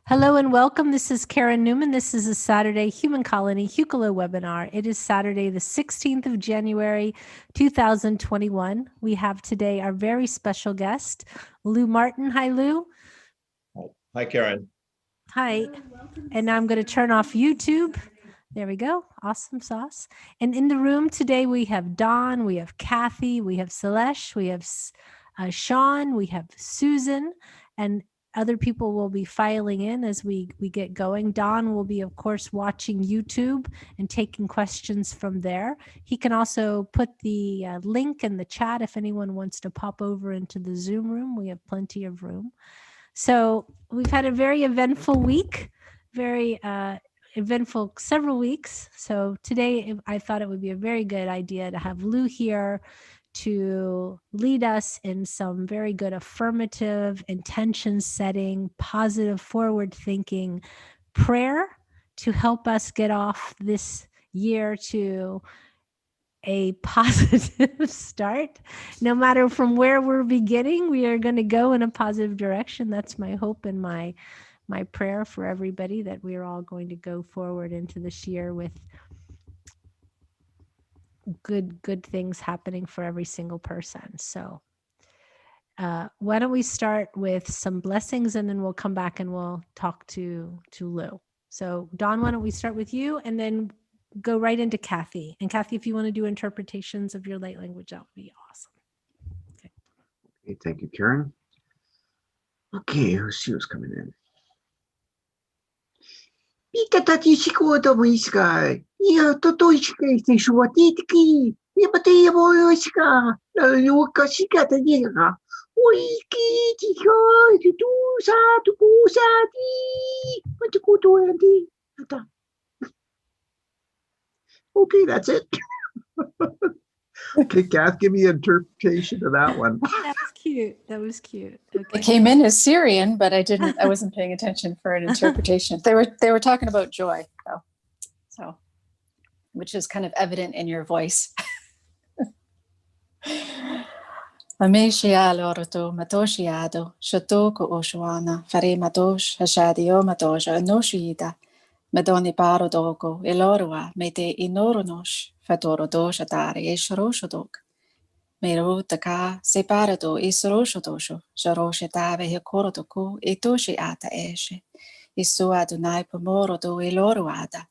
Hello and welcome. This is Karen Newman. This is a Saturday Human Colony Hucolo webinar. It is Saturday, the 16th of January, 2021. We have today our very special guest, Lou Martin. Hi, Lou. Hi, Karen. Hi. And now I'm going to turn off YouTube. There we go. Awesome sauce. And in the room today, we have Don, we have Kathy, we have Celeste, we have Sean, we have Susan, and other people will be filing in as we get going. Don will be, of course, watching YouTube and taking questions from there. He can also put the link in the chat if anyone wants to pop over into the Zoom room. We have plenty of room. So we've had a very eventful week, very eventful several weeks. So today I thought it would be a very good idea to have Lou here to lead us in some very good affirmative, intention setting, positive, forward thinking prayer to help us get off this year to a positive start. No matter from where we're beginning, we are going to go in a positive direction. That's my hope and my prayer for everybody, that we're all going to go forward into this year with good things happening for every single person. So why don't we start with some blessings, and then we'll come back and we'll talk to Lou. So Don, why don't we start with you and then go right into Kathy. And Kathy, if you want to do interpretations of your light language, that would be awesome. Okay, thank you, Karen. Okay, she was coming in. Itati shikoto muiska. Ia toto ishike shuatiki. Ibate boyoshika. Yuka shikata diga. Oiki tiko tu sa tu kusati. Patukuto anti. Okay, that's it. Okay, Kath, give me an interpretation of that one. That was cute. That was cute. Okay. It came in as Sirian, but I wasn't paying attention for an interpretation. They were talking about joy, though. So, which is kind of evident in your voice. Ameshialo roto matoshiado, shatoko oshuana, fare matosh, hashadio matosha, anoshida, medoni paro dogo, elorua, mete inoronosh, fatoro dosha dare, eshroshodok. Mero taka separado isroshotosho, jaroshe dave hekorotoko, etoshi ata eshe. Isu adonai pomoro do eloruada,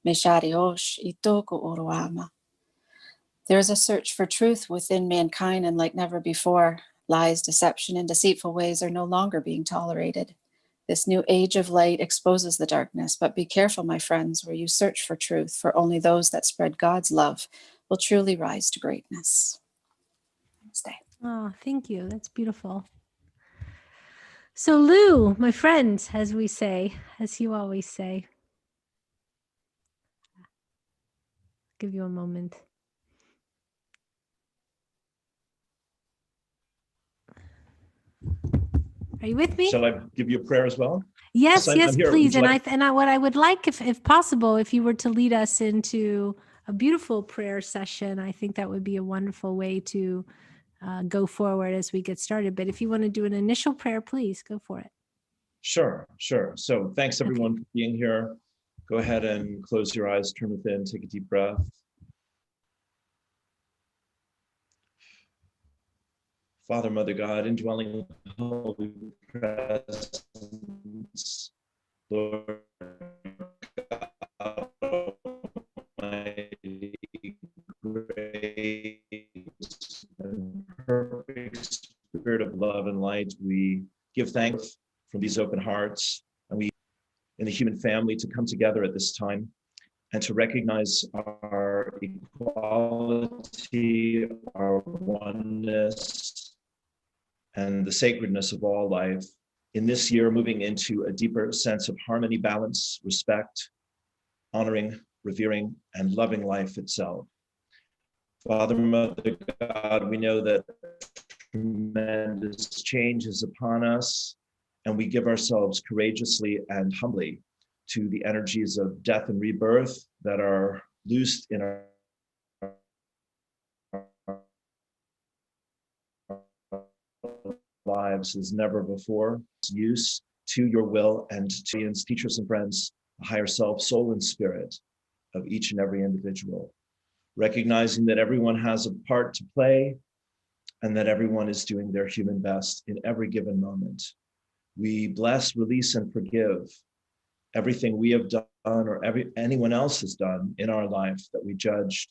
meshariosh, itoko oroama. There is a search for truth within mankind, and like never before, lies, deception, and deceitful ways are no longer being tolerated. This new age of light exposes the darkness, but be careful, my friends, where you search for truth, for only those that spread God's love will truly rise to greatness. Namaste. Oh, thank you. That's beautiful. So Lou, my friend, as we say, as you always say, give you a moment. Are you with me? Shall I give you a prayer as well? Yes, yes, please. And like... what I would like, if possible, if you were to lead us into a beautiful prayer session, I think that would be a wonderful way to go forward as we get started. But if you want to do an initial prayer, please go for it. Sure. So thanks everyone for being here. Go ahead and close your eyes, turn within, take a deep breath. Father, Mother God, indwelling Holy Presence, Lord God, Almighty, grace and perfect Spirit of love and light, we give thanks from these open hearts, and we, in the human family, to come together at this time and to recognize our equality, our oneness, and the sacredness of all life. In this year, moving into a deeper sense of harmony, balance, respect, honoring, revering, and loving life itself. Father, Mother God, we know that tremendous change is upon us, and we give ourselves courageously and humbly to the energies of death and rebirth that are loosed in our lives as never before. Use to your will and to teachers and friends, a higher self, soul, and spirit of each and every individual, recognizing that everyone has a part to play and that everyone is doing their human best in every given moment. We bless, release, and forgive everything we have done or anyone else has done in our life that we judged,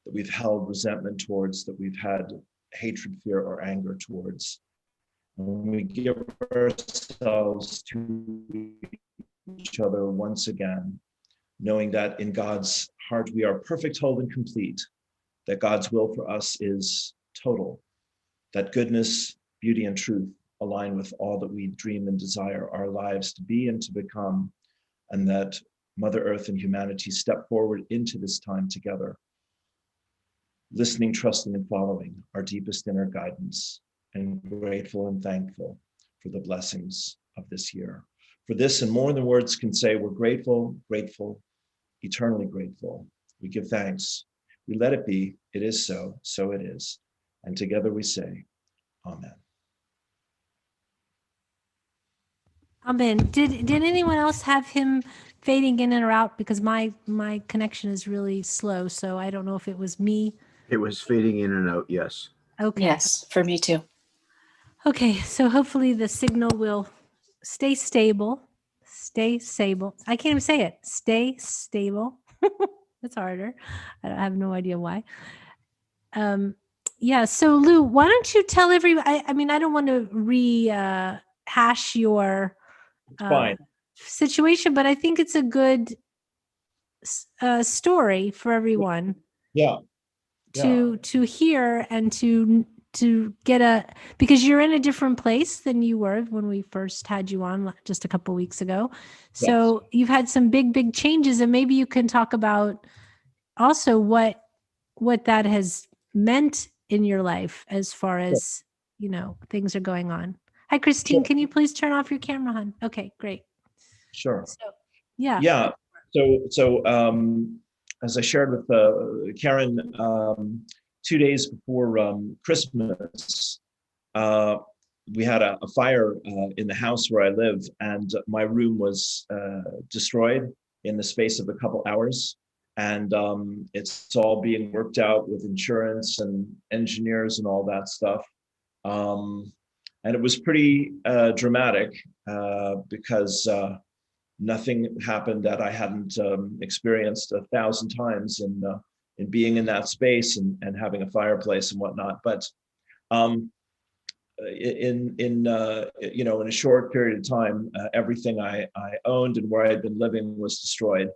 that we've held resentment towards, that we've had hatred, fear, or anger towards. And we give ourselves to each other once again, knowing that in God's heart we are perfect, whole, and complete, that God's will for us is total, that goodness, beauty, and truth align with all that we dream and desire our lives to be and to become, and that Mother Earth and humanity step forward into this time together, listening, trusting, and following our deepest inner guidance, and grateful and thankful for the blessings of this year. For this and more than words can say, we're grateful, grateful, eternally grateful. We give thanks. We let it be. It is so, so it is. And together we say, Amen. Amen. Did anyone else have him fading in or out? Because my connection is really slow, so I don't know if it was me. It was fading in and out, yes. Okay. Yes, for me too. Okay, so hopefully the signal will stay stable. Stay stable. I can't even say it. Stay stable. That's harder. I have no idea why. Yeah, so Lou, why don't you tell everybody, I mean, I don't want to rehash your Fine. situation, but I think it's a good story for everyone. Yeah. To hear and to get because you're in a different place than you were when we first had you on just a couple of weeks ago. So You've had some big changes, and maybe you can talk about also what that has meant in your life as far as, things are going on. Hi, Christine. Sure. Can you please turn off your camera, hon? Okay, great. Sure. So, yeah. Yeah. So as I shared with Karen, 2 days before Christmas, we had a fire in the house where I live, and my room was destroyed in the space of a couple hours. And it's all being worked out with insurance and engineers and all that stuff. And it was pretty dramatic because nothing happened that I hadn't experienced 1,000 times in being in that space and having a fireplace and whatnot. But in a short period of time, everything I owned and where I had been living was destroyed.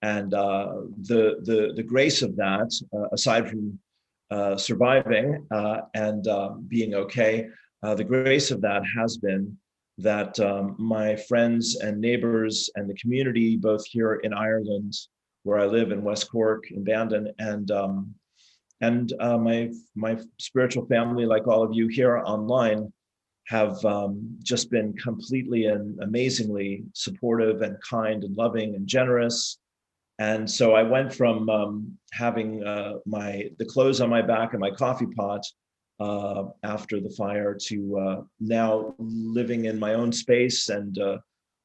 And the grace of that, aside from surviving and being okay, the grace of that has been that my friends and neighbors and the community, both here in Ireland, where I live in West Cork, in Bandon, and my spiritual family, like all of you here online, have just been completely and amazingly supportive and kind and loving and generous. And so I went from having the clothes on my back and my coffee pot after the fire to now living in my own space and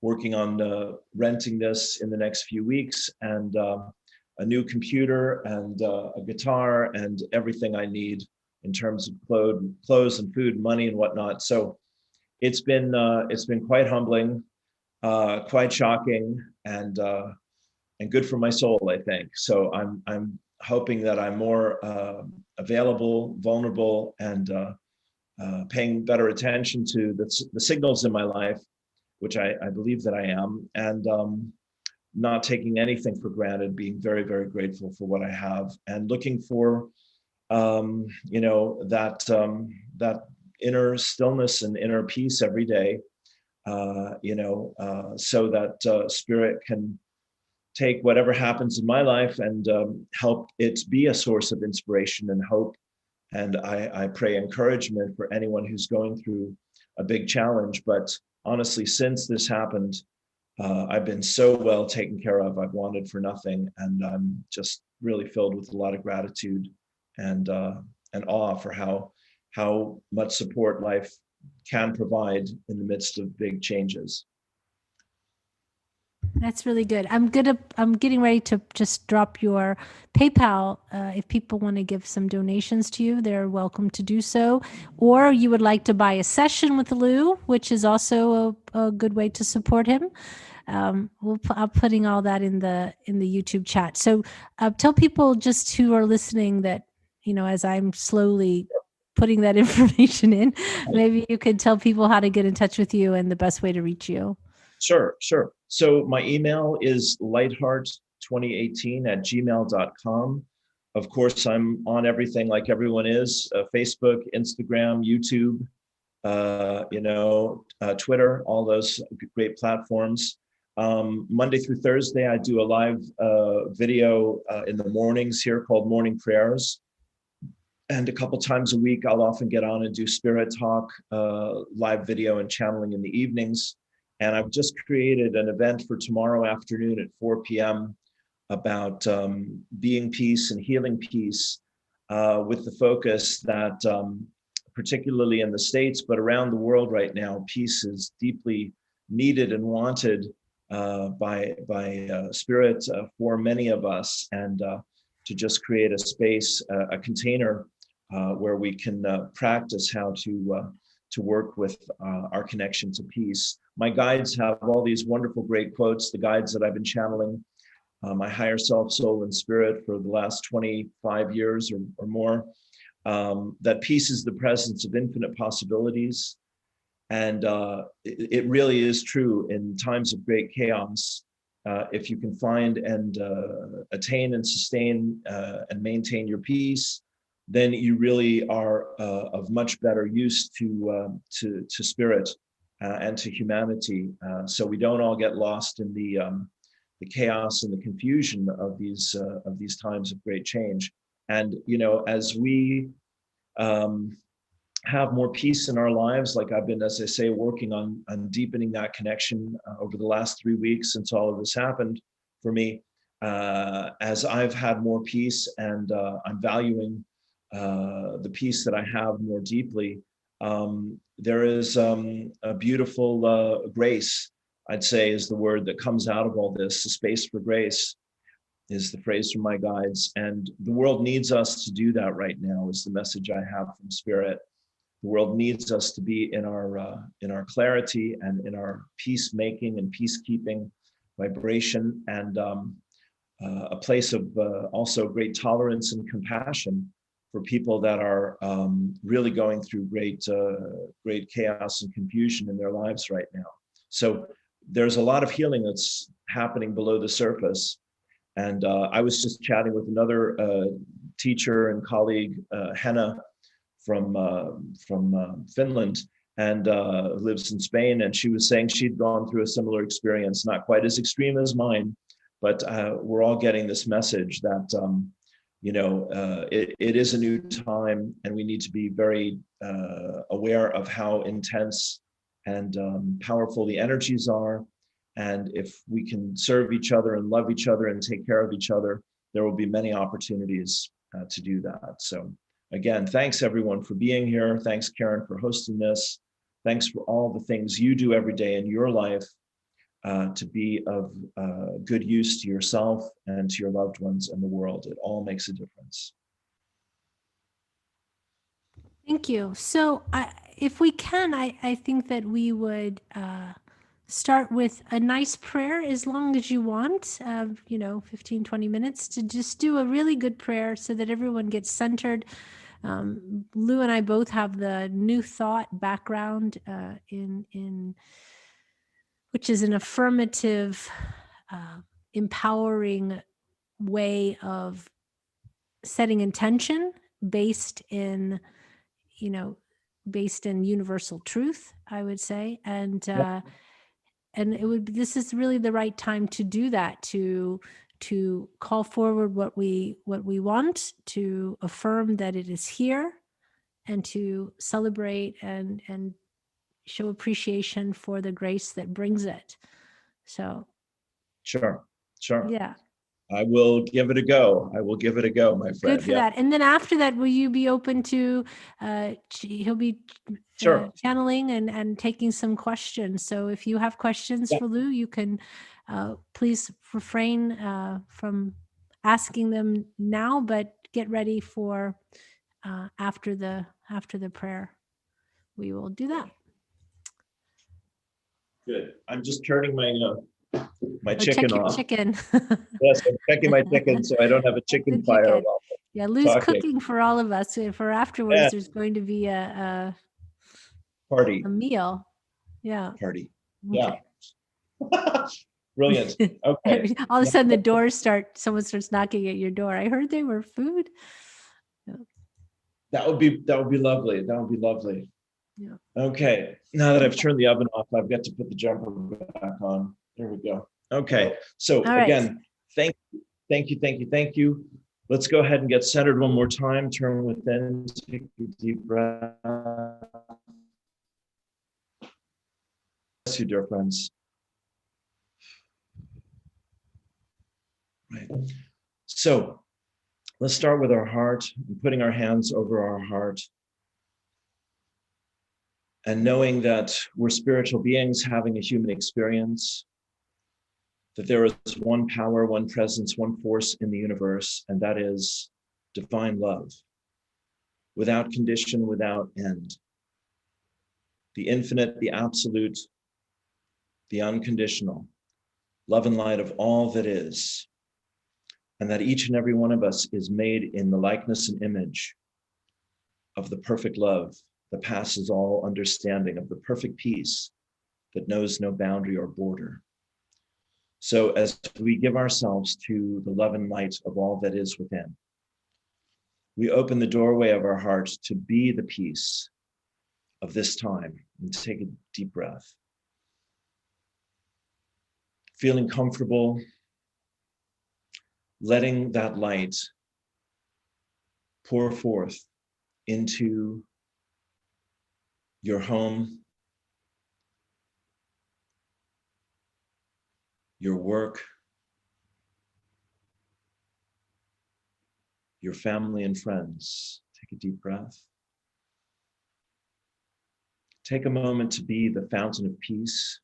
working on renting this in the next few weeks, and a new computer and a guitar and everything I need in terms of clothes and food and money and whatnot. So it's been quite humbling, quite shocking, and good for my soul, I think. So I'm hoping that I'm more available, vulnerable, and paying better attention to the signals in my life, which I believe that I am, and not taking anything for granted, being very, very grateful for what I have, and looking for that inner stillness and inner peace every day, so that spirit can take whatever happens in my life and help it be a source of inspiration and hope. And I pray encouragement for anyone who's going through a big challenge. But honestly, since this happened, I've been so well taken care of. I've wanted for nothing, and I'm just really filled with a lot of gratitude and awe for how much support life can provide in the midst of big changes. That's really good. I'm getting ready to just drop your PayPal. If people want to give some donations to you, they're welcome to do so. Or you would like to buy a session with Lou, which is also a good way to support him. I'm putting all that in the YouTube chat. So tell people just who are listening that, you know, as I'm slowly putting that information in, maybe you could tell people how to get in touch with you and the best way to reach you. Sure. So my email is lightheart2018@gmail.com. Of course, I'm on everything like everyone is, Facebook, Instagram, YouTube, Twitter, all those great platforms. Monday through Thursday, I do a live video in the mornings here called Morning Prayers. And a couple times a week, I'll often get on and do spirit talk, live video and channeling in the evenings. And I've just created an event for tomorrow afternoon at 4 p.m. about being peace and healing peace, with the focus that particularly in the States, but around the world right now, peace is deeply needed and wanted by spirit for many of us, and to just create a space, a container where we can practice how to work with our connection to peace. My guides have all these wonderful, great quotes, the guides that I've been channeling, my higher self, soul, and spirit for the last 25 years or more, that peace is the presence of infinite possibilities. And it really is true in times of great chaos. If you can find and attain and sustain and maintain your peace, then you really are of much better use to spirit and to humanity. So we don't all get lost in the chaos and the confusion of these times of great change. And as we have more peace in our lives, like I've been, as I say, working on deepening that connection over the last 3 weeks since all of this happened for me, as I've had more peace and I'm valuing the peace that I have more deeply, there is a beautiful grace, I'd say, is the word that comes out of all this. The space for grace is the phrase from my guides, and the world needs us to do that right now, is the message I have from Spirit. The world needs us to be in our clarity and in our peacemaking and peacekeeping vibration, and a place of also great tolerance and compassion for people that are really going through great chaos and confusion in their lives right now. So there's a lot of healing that's happening below the surface. And I was just chatting with another teacher and colleague, Henna, from Finland, and lives in Spain. And she was saying she'd gone through a similar experience, not quite as extreme as mine, but we're all getting this message that it is a new time, and we need to be very aware of how intense and powerful the energies are. And if we can serve each other and love each other and take care of each other, there will be many opportunities to do that. So again, thanks everyone for being here. Thanks, Karen, for hosting this. Thanks for all the things you do every day in your life to be of good use to yourself and to your loved ones and the world. It all makes a difference. Thank you. So if we can, I think that we would start with a nice prayer, as long as you want, 15, 20 minutes, to just do a really good prayer so that everyone gets centered. Lou and I both have the New Thought background in which is an affirmative, empowering way of setting intention based in universal truth, I would say. And this is really the right time to do that, to call forward what we want, to affirm that it is here, and to celebrate and show appreciation for the grace that brings it. So Sure. Yeah. I will give it a go. My friend. Good for that. And then after that, will you be open to, he'll be Sure. channeling and taking some questions. So if you have questions for Lou, you can please refrain from asking them now, but get ready for after the prayer. We will do that. Good. I'm just turning my Check chicken your off. chicken. Yes, I'm checking my chicken so I don't have a chicken fire. Chicken. While Yeah, Lou's talking. cooking for all of us. For afterwards, Yeah. there's going to be a Party. meal. Yeah. Party. Okay. Yeah. Brilliant. Okay. All of a sudden, someone starts knocking at your door. I heard they were food. That would be lovely. That would be lovely. Yeah. Okay. Now that I've turned the oven off, I've got to put the jumper back on. There we go. Okay. So All right. again, thank you. Let's go ahead and get centered one more time. Turn within, take a deep breath. Bless you, dear friends. Right. So let's start with our heart and putting our hands over our heart and knowing that we're spiritual beings having a human experience, that there is one power, one presence, one force in the universe, and that is divine love, without condition, without end. The infinite, the absolute, the unconditional, love and light of all that is, and that each and every one of us is made in the likeness and image of the perfect love that passes all understanding, of the perfect peace that knows no boundary or border. So as we give ourselves to the love and light of all that is within, we open the doorway of our heart to be the peace of this time, and take a deep breath. Feeling comfortable, letting that light pour forth into your home, your work, your family and friends. Take a deep breath. Take a moment to be the fountain of peace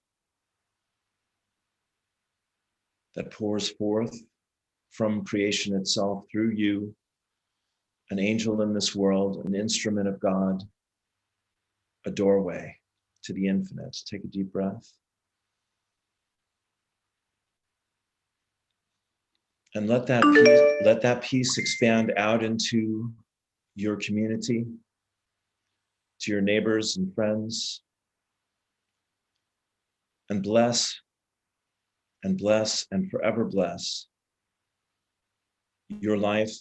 that pours forth from creation itself through you, an angel in this world, an instrument of God, a doorway to the infinite. Take a deep breath. And let that peace expand out into your community, to your neighbors and friends, and bless and bless and forever bless your life,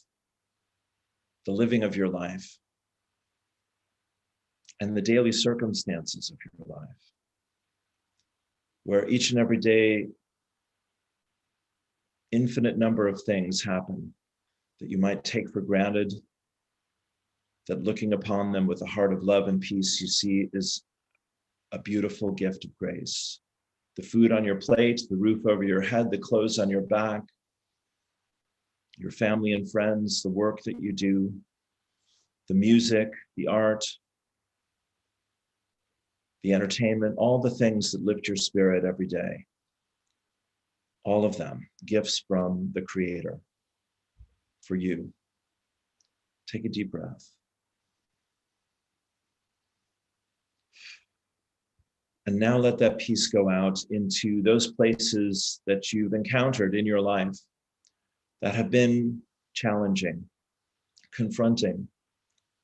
the living of your life, and the daily circumstances of your life, where each and every day, infinite number of things happen that you might take for granted, that looking upon them with a heart of love and peace, you see is a beautiful gift of grace. The food on your plate, the roof over your head, the clothes on your back, your family and friends, the work that you do, the music, the art, the entertainment, all the things that lift your spirit every day. All of them, gifts from the Creator for you. Take a deep breath. And now let that peace go out into those places that you've encountered in your life that have been challenging, confronting,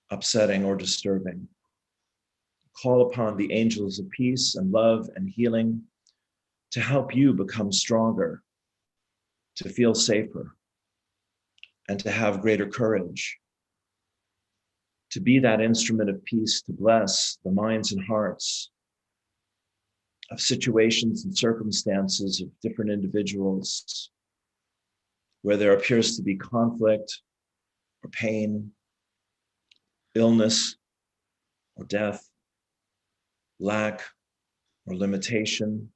upsetting, or disturbing. Call upon the angels of peace and love and healing to help you become stronger, to feel safer, and to have greater courage, to be that instrument of peace, to bless the minds and hearts of situations and circumstances of different individuals where there appears to be conflict or pain, illness or death, lack or limitation,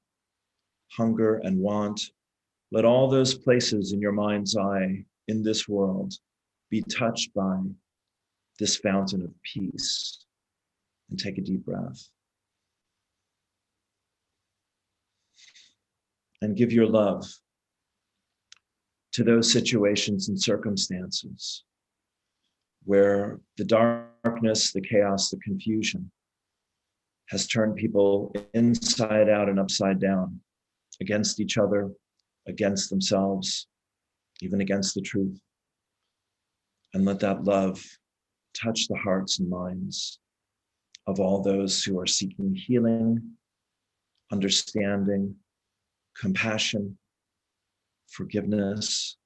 hunger and want. Let all those places in your mind's eye in this world be touched by this fountain of peace. And take a deep breath. And give your love to those situations and circumstances where the darkness, the chaos, the confusion has turned people inside out and upside down, against each other, against themselves, even against the truth. And let that love touch the hearts and minds of all those who are seeking healing, understanding, compassion, forgiveness,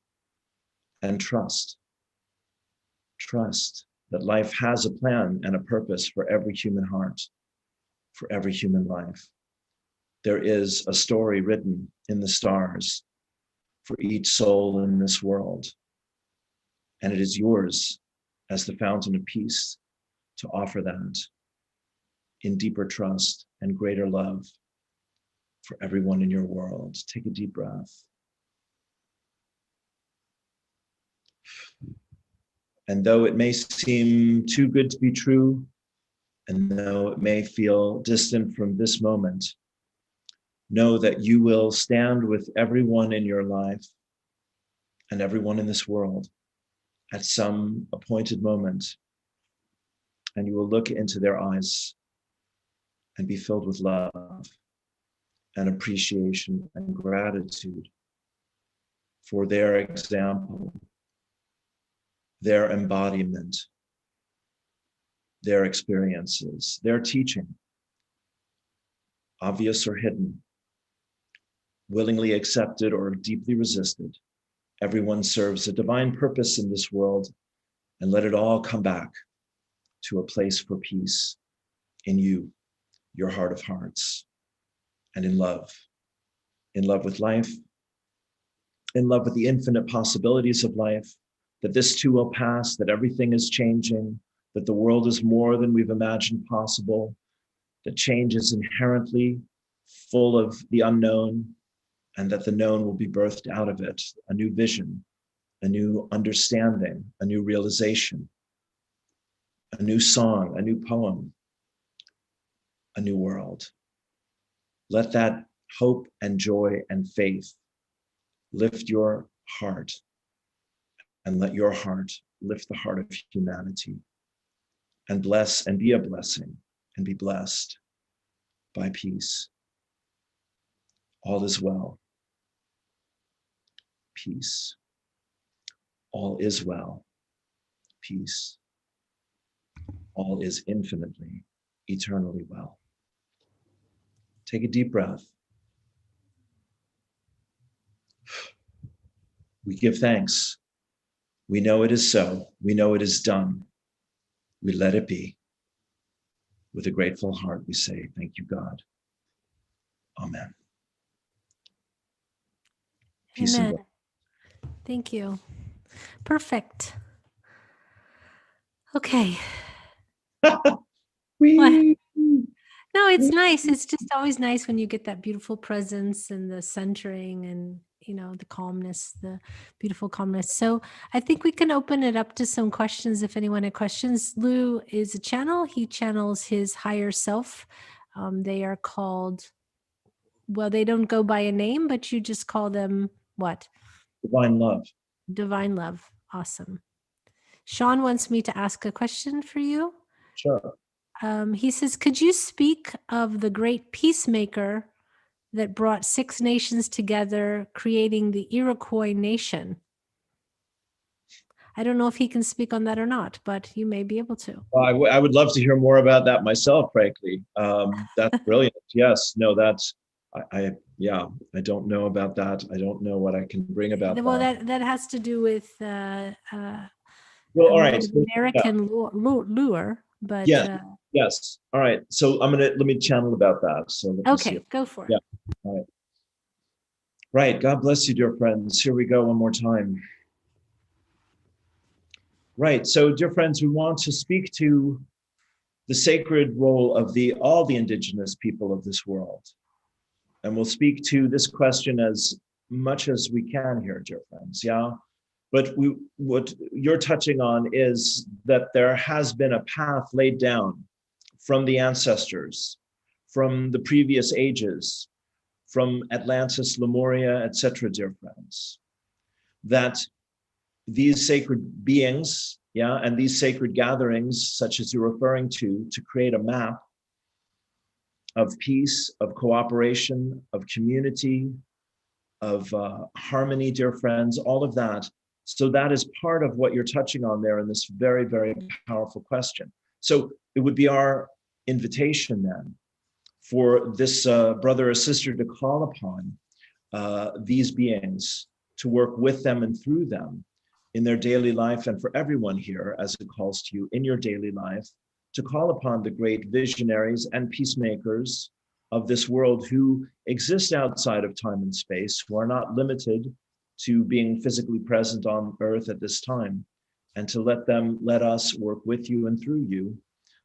and trust. Trust that life has a plan and a purpose for every human heart, for every human life. There is a story written in the stars for each soul in this world, and it is yours as the fountain of peace to offer that in deeper trust and greater love for everyone in your world. Take a deep breath. And though it may seem too good to be true, and though it may feel distant from this moment, know that you will stand with everyone in your life and everyone in this world at some appointed moment, and you will look into their eyes and be filled with love and appreciation and gratitude for their example, their embodiment, their experiences, their teaching, obvious or hidden, willingly accepted or deeply resisted. Everyone serves a divine purpose in this world, and let it all come back to a place for peace in you, your heart of hearts, and in love with life, in love with the infinite possibilities of life, that this too will pass, that everything is changing, that the world is more than we've imagined possible, that change is inherently full of the unknown, and that the known will be birthed out of it, a new vision, a new understanding, a new realization, a new song, a new poem, a new world. Let that hope and joy and faith lift your heart, and let your heart lift the heart of humanity, and bless and be a blessing and be blessed by peace. All is well. Peace. All is well. Peace. All is infinitely, eternally well. Take a deep breath. We give thanks. We know it is so. We know it is done. We let it be. With a grateful heart, we say, thank you, God. Amen. Peace and Amen. Thank you. Perfect. Okay. What? No, it's nice. It's just always nice when you get that beautiful presence and the centering and, the calmness, the beautiful calmness. So I think we can open it up to some questions if anyone had questions. Lou is a channel. He channels his higher self. They are called, well, they don't go by a name, but you just call them what? Divine love. Divine love. Awesome. Sean wants me to ask a question for you. Sure. He says, could you speak of the great peacemaker that brought 6 nations together, creating the Iroquois nation? I don't know if he can speak on that or not, but you may be able to. Well, I would love to hear more about that myself, frankly. That's brilliant. Yes, no, that's, I don't know about that. I don't know what I can bring about Well, that. that has to do with Well, all right. American lure, but yes. All right. So let me channel about that. So okay, go for it. Yeah. All right. Right. God bless you, dear friends. Here we go one more time. Right. So, dear friends, we want to speak to the sacred role of all the indigenous people of this world. And we'll speak to this question as much as we can here, dear friends. Yeah. But what you're touching on is that there has been a path laid down from the ancestors, from the previous ages, from Atlantis, Lemuria, etc., dear friends, that these sacred beings, and these sacred gatherings, such as you're referring to create a map of peace, of cooperation, of community, of harmony, dear friends, all of that. So that is part of what you're touching on there in this very, very powerful question. So it would be our invitation then for this brother or sister to call upon these beings, to work with them and through them in their daily life, and for everyone here, as it calls to you in your daily life, to call upon the great visionaries and peacemakers of this world who exist outside of time and space, who are not limited to being physically present on earth at this time, and to let us work with you and through you,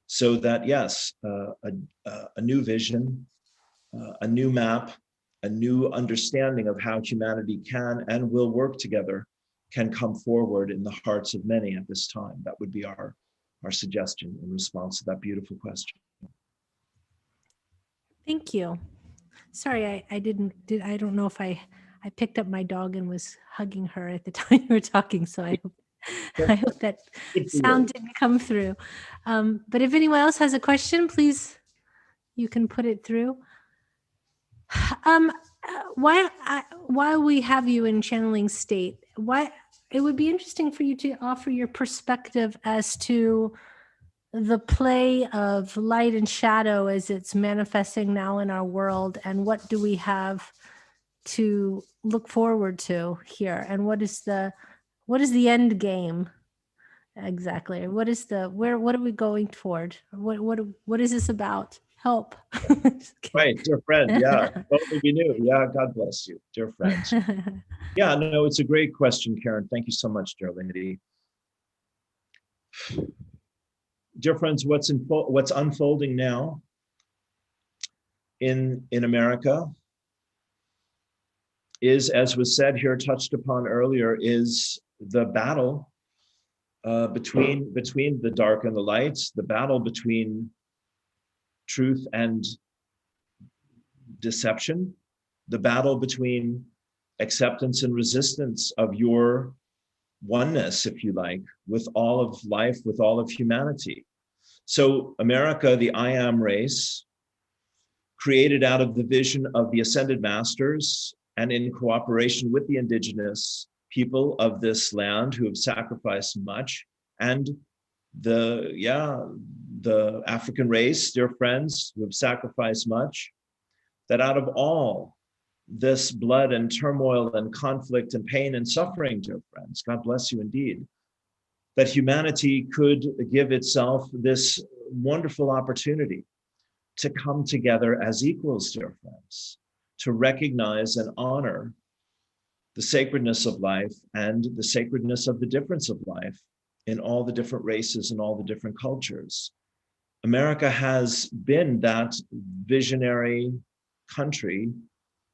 so that, yes, a new vision, a new map, a new understanding of how humanity can and will work together can come forward in the hearts of many at this time. That would be our suggestion in response to that beautiful question. Thank you. Sorry, I don't know if I picked up my dog and was hugging her at the time you were talking, so I hope that sound didn't come through. But if anyone else has a question, please, you can put it through. While we have you in channeling state, it would be interesting for you to offer your perspective as to the play of light and shadow as it's manifesting now in our world, and what do we have to look forward to here, and what is the end game exactly? What are we going toward? What is this about? Help. Right, dear friend. Yeah, both of you knew. Yeah, God bless you, dear friends. Yeah, no, it's a great question, Karen. Thank you so much, dear lady. Dear friends, what's unfolding now in America is, as was said here, touched upon earlier, is the battle between the dark and the light, the battle between truth and deception, the battle between acceptance and resistance of your oneness, if you like, with all of life, with all of humanity. So America, the I Am race, created out of the vision of the Ascended Masters and in cooperation with the indigenous people of this land who have sacrificed much, and the African race, dear friends, who have sacrificed much, that out of all this blood and turmoil and conflict and pain and suffering, dear friends, God bless you indeed, that humanity could give itself this wonderful opportunity to come together as equals, dear friends, to recognize and honor the sacredness of life and the sacredness of the difference of life in all the different races and all the different cultures. America has been that visionary country,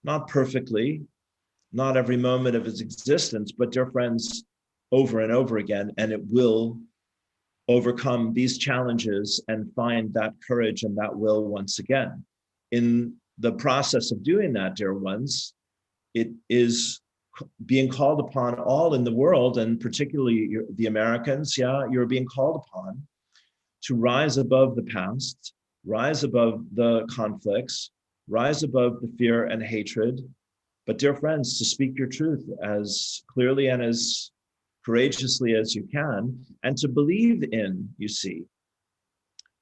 not perfectly, not every moment of its existence, but dear friends, over and over again, and it will overcome these challenges and find that courage and that will once again. In the process of doing that, dear ones, it is being called upon all in the world, and particularly the Americans, you're being called upon to rise above the past, rise above the conflicts, rise above the fear and hatred, but dear friends, to speak your truth as clearly and as courageously as you can, and to believe in, you see,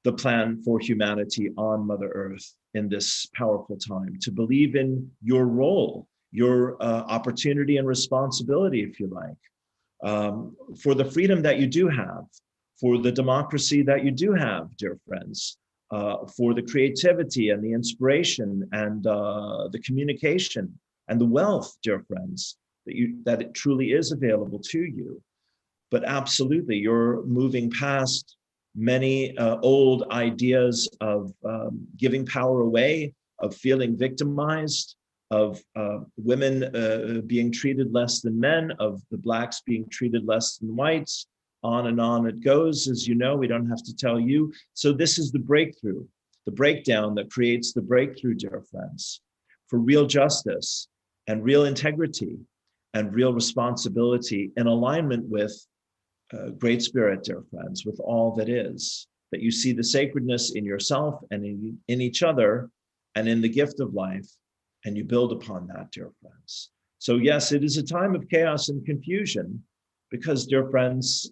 the plan for humanity on Mother Earth in this powerful time, to believe in your role, your opportunity and responsibility, if you like, for the freedom that you do have, for the democracy that you do have, dear friends, for the creativity and the inspiration and the communication and the wealth, dear friends, that it truly is available to you. But absolutely, you're moving past many old ideas of giving power away, of feeling victimized, of women being treated less than men, of the Blacks being treated less than whites, on it goes. As you know, we don't have to tell you. So this is the breakthrough, the breakdown that creates the breakthrough, dear friends, for real justice and real integrity and real responsibility in alignment with Great Spirit, dear friends, with all that is, that you see the sacredness in yourself and in each other and in the gift of life, and you build upon that, dear friends. So yes, it is a time of chaos and confusion because, dear friends,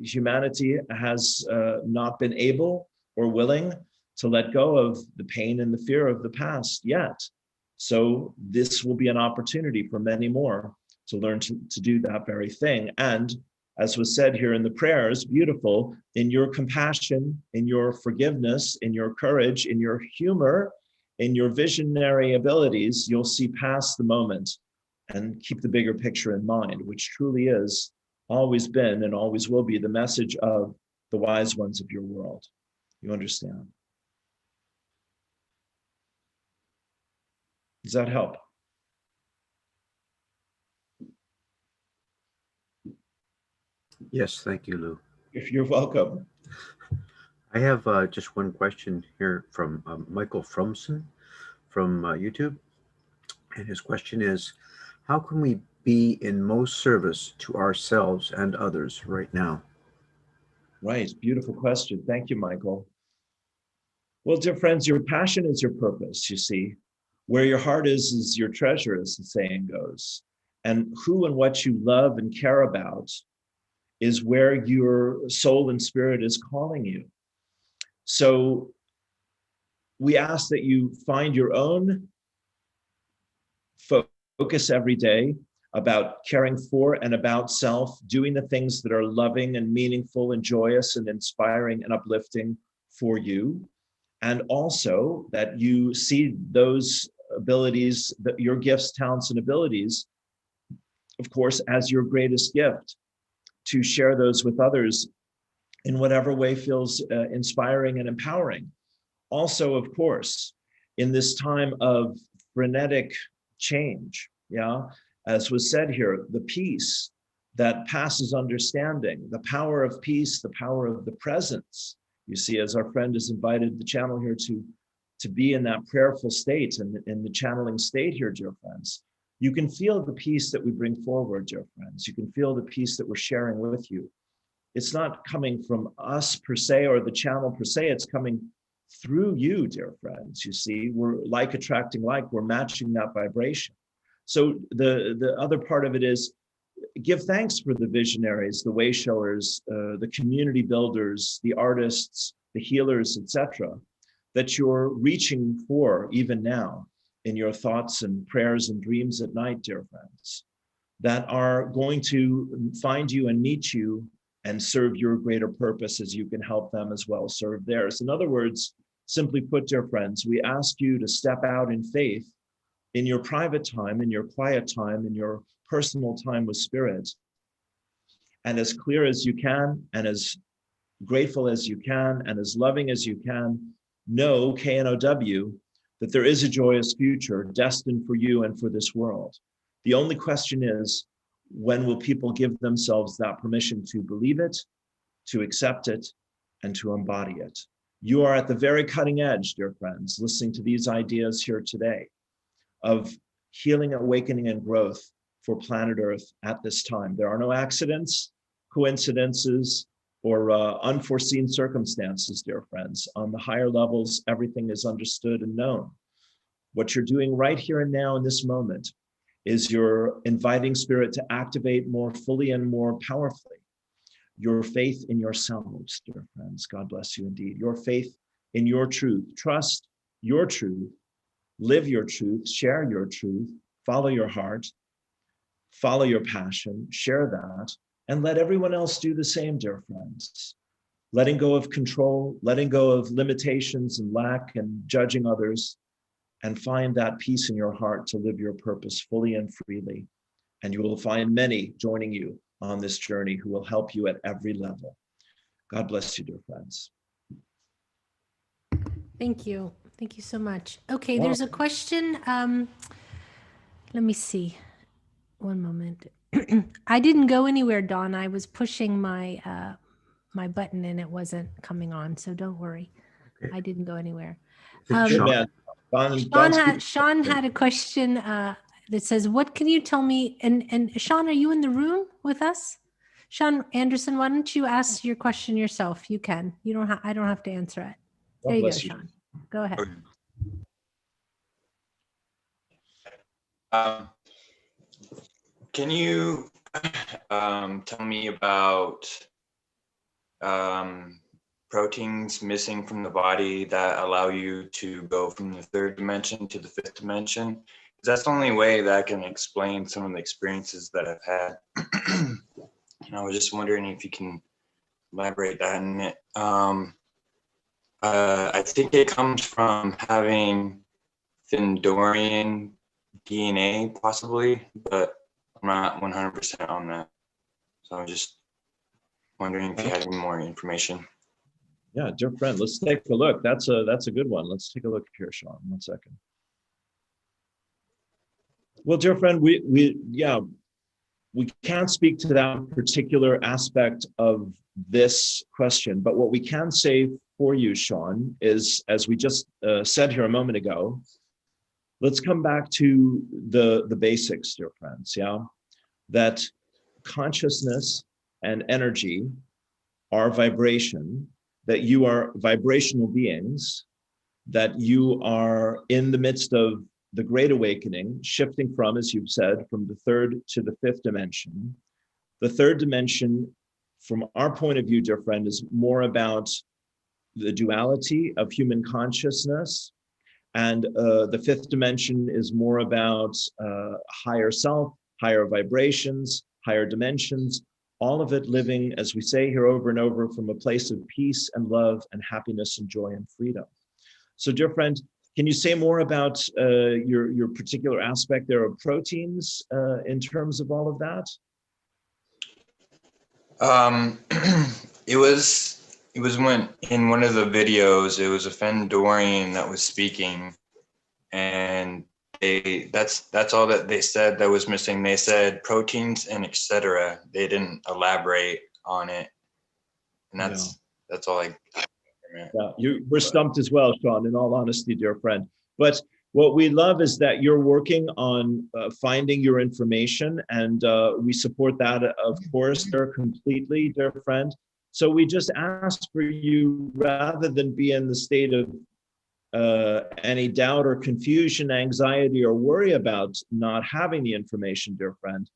humanity has not been able or willing to let go of the pain and the fear of the past yet. So this will be an opportunity for many more to learn to do that very thing. And as was said here in the prayers, beautiful, in your compassion, in your forgiveness, in your courage, in your humor, in your visionary abilities, you'll see past the moment and keep the bigger picture in mind, which truly is always been and always will be the message of the wise ones of your world. You understand? Does that help? Yes, thank you, Lou. If you're welcome. I have just one question here from Michael Fromson from YouTube. And his question is, how can we be in most service to ourselves and others right now? Right, beautiful question. Thank you, Michael. Well, dear friends, your passion is your purpose, you see. Where your heart is your treasure, as the saying goes. And who and what you love and care about is where your soul and spirit is calling you. So we ask that you find your own focus every day about caring for and about self, doing the things that are loving and meaningful and joyous and inspiring and uplifting for you. And also that you see those abilities, your gifts, talents, and abilities, of course, as your greatest gift, to share those with others in whatever way feels inspiring and empowering. Also, of course, in this time of frenetic change, as was said here, the peace that passes understanding, the power of peace, the power of the presence. You see, as our friend has invited the channel here to be in that prayerful state and in the channeling state here, dear friends, you can feel the peace that we bring forward, dear friends. You can feel the peace that we're sharing with you. It's not coming from us per se or the channel per se, it's coming through you, dear friends. You see, we're like attracting like, we're matching that vibration. So the other part of it is give thanks for the visionaries, the way showers, the community builders, the artists, the healers, etc., that you're reaching for even now in your thoughts and prayers and dreams at night, dear friends, that are going to find you and meet you and serve your greater purpose as you can help them as well serve theirs. In other words, simply put, dear friends, we ask you to step out in faith in your private time, in your quiet time, in your personal time with Spirit, and as clear as you can, and as grateful as you can, and as loving as you can, know, KNOW, that there is a joyous future destined for you and for this world. The only question is, when will people give themselves that permission to believe it, to accept it, and to embody it? You are at the very cutting edge, dear friends, listening to these ideas here today of healing, awakening, and growth for planet Earth at this time. There are no accidents, coincidences, or unforeseen circumstances, dear friends. On the higher levels, everything is understood and known. What you're doing right here and now in this moment is you're inviting Spirit to activate more fully and more powerfully your faith in yourselves, dear friends. God bless you indeed. Your faith in your truth. Trust your truth. Live your truth. Share your truth. Follow your heart. Follow your passion. Share that. And let everyone else do the same, dear friends. Letting go of control, letting go of limitations and lack and judging others, and find that peace in your heart to live your purpose fully and freely. And you will find many joining you on this journey who will help you at every level. God bless you, dear friends. Thank you. Thank you so much. Okay, there's a question. Let me see. One moment. I didn't go anywhere, Dawn. I was pushing my my button and it wasn't coming on, so don't worry. Okay. I didn't go anywhere. Good Good Sean. man. Sean had a question that says, "What can you tell me?" And Sean, are you in the room with us? Sean Anderson, why don't you ask your question yourself? You can. You don't. I don't have to answer it. God There you go, bless you. Sean. Go ahead. Can you tell me about proteins missing from the body that allow you to go from the third dimension to the fifth dimension? Because that's the only way that I can explain some of the experiences that I've had. And I was just wondering if you can elaborate that in it. I think it comes from having Fendorian DNA, possibly, but I'm not 100% on that. So I'm just wondering if you had any more information. Yeah, dear friend, let's take a look. That's a good one. Let's take a look here, Sean. 1 second. Well, dear friend, we can't speak to that particular aspect of this question, but what we can say for you, Sean, is, as we just said here a moment ago, let's come back to the basics, dear friends, yeah? That consciousness and energy are vibration, that you are vibrational beings, that you are in the midst of the Great Awakening, shifting from, as you've said, from the third to the fifth dimension. The third dimension, from our point of view, dear friend, is more about the duality of human consciousness. And the fifth dimension is more about higher self, higher vibrations, higher dimensions, all of it living, as we say here over and over, from a place of peace and love and happiness and joy and freedom. So, dear friend, can you say more about your particular aspect there of proteins in terms of all of that? It was when in one of the videos, it was a Fendorian that was speaking, and that's all that they said that was missing. They said proteins and etc. They didn't elaborate on it, and that's all I. Yeah, you were stumped as well, Sean, in all honesty, dear friend. But what we love is that you're working on finding your information, and we support that, of course, there completely, dear friend. So we just ask for you, rather than be in the state of any doubt or confusion, anxiety, or worry about not having the information, dear friend,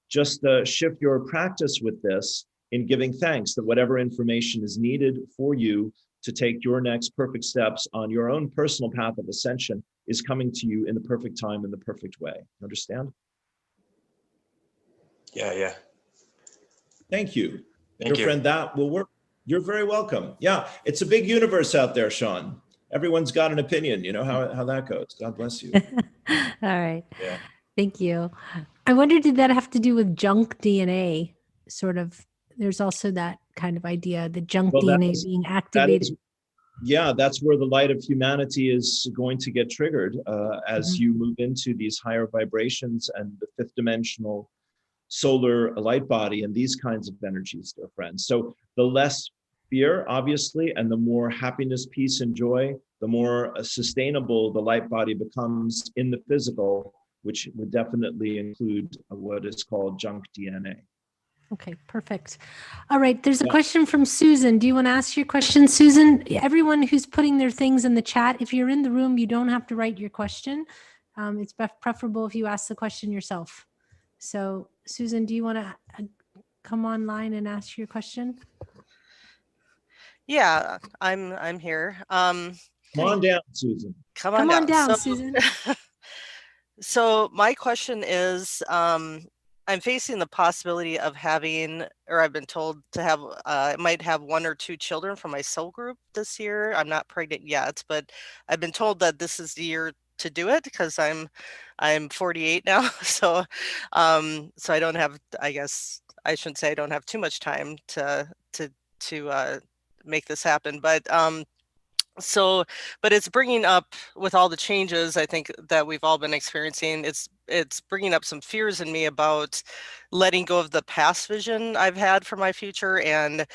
just shift your practice with this in giving thanks that whatever information is needed for you to take your next perfect steps on your own personal path of ascension is coming to you in the perfect time, in the perfect way. Understand? Yeah. Thank you. Thank you. Friend, that will work. You're very welcome. Yeah, it's a big universe out there, Sean. Everyone's got an opinion. You know how that goes. God bless you. All right. Yeah. Thank you. I wonder, did that have to do with junk DNA? Sort of, there's also that kind of idea, the junk DNA being activated. That's where the light of humanity is going to get triggered as you move into these higher vibrations and the fifth dimensional solar light body and these kinds of energies, dear friends. So the less fear, obviously, and the more happiness, peace, and joy, the more sustainable the light body becomes in the physical, which would definitely include what is called junk DNA. Okay, perfect. All right, there's a question from Susan. Do you want to ask your question, Susan? Everyone who's putting their things in the chat, if you're in the room, you don't have to write your question. It's preferable if you ask the question yourself. So, Susan, do you want to come online and ask your question? Yeah, I'm here. Come on down, Susan. Come on down, so, Susan. So my question is, I'm facing the possibility of having, or I've been told to have, I might have 1 or 2 children from my soul group this year. I'm not pregnant yet, but I've been told that this is the year to do it because I'm 48 now. So I don't have, I guess I shouldn't say I don't have too much time to make this happen, but but it's bringing up, with all the changes I think that we've all been experiencing, it's it's bringing up some fears in me about letting go of the past vision I've had for my future and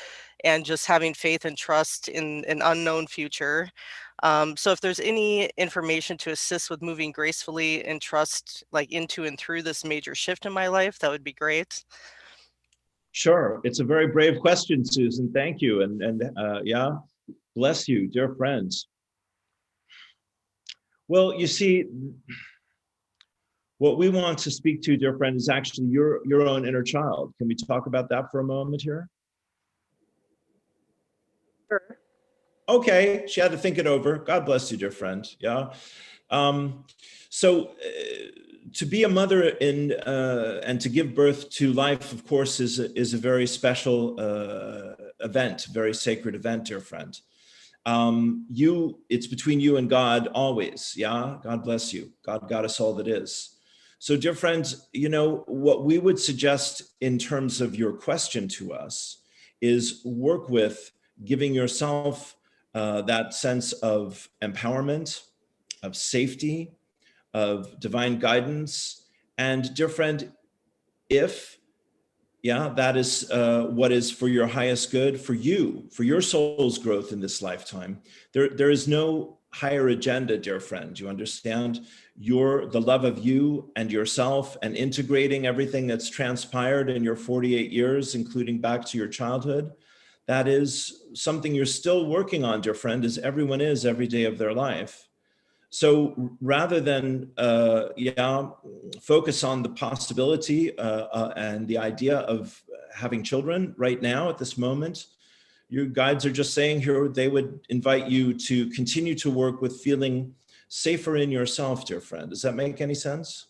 just having faith and trust in an unknown future. So if there's any information to assist with moving gracefully and trust like into and through this major shift in my life, that would be great. Sure. It's a very brave question, Susan. Thank you. And yeah, bless you, dear friends. Well, you see, what we want to speak to, dear friend, is actually your own inner child. Can we talk about that for a moment here? Sure. Okay, she had to think it over. God bless you, dear friend. Yeah. So to be a mother and to give birth to life, of course, is a very special event, very sacred event, dear friend. It's between you and God always. Yeah. God bless you. God got us all that is. So, dear friends, you know, what we would suggest in terms of your question to us is work with giving yourself that sense of empowerment, of safety, of divine guidance. And dear friend, if that is what is for your highest good, for you, for your soul's growth in this lifetime, there is no higher agenda, dear friend. You understand? The love of you and yourself and integrating everything that's transpired in your 48 years, including back to your childhood. That is something you're still working on, dear friend, as everyone is every day of their life. So rather than focus on the possibility and the idea of having children right now at this moment, your guides are just saying here they would invite you to continue to work with feeling safer in yourself, dear friend. Does that make any sense?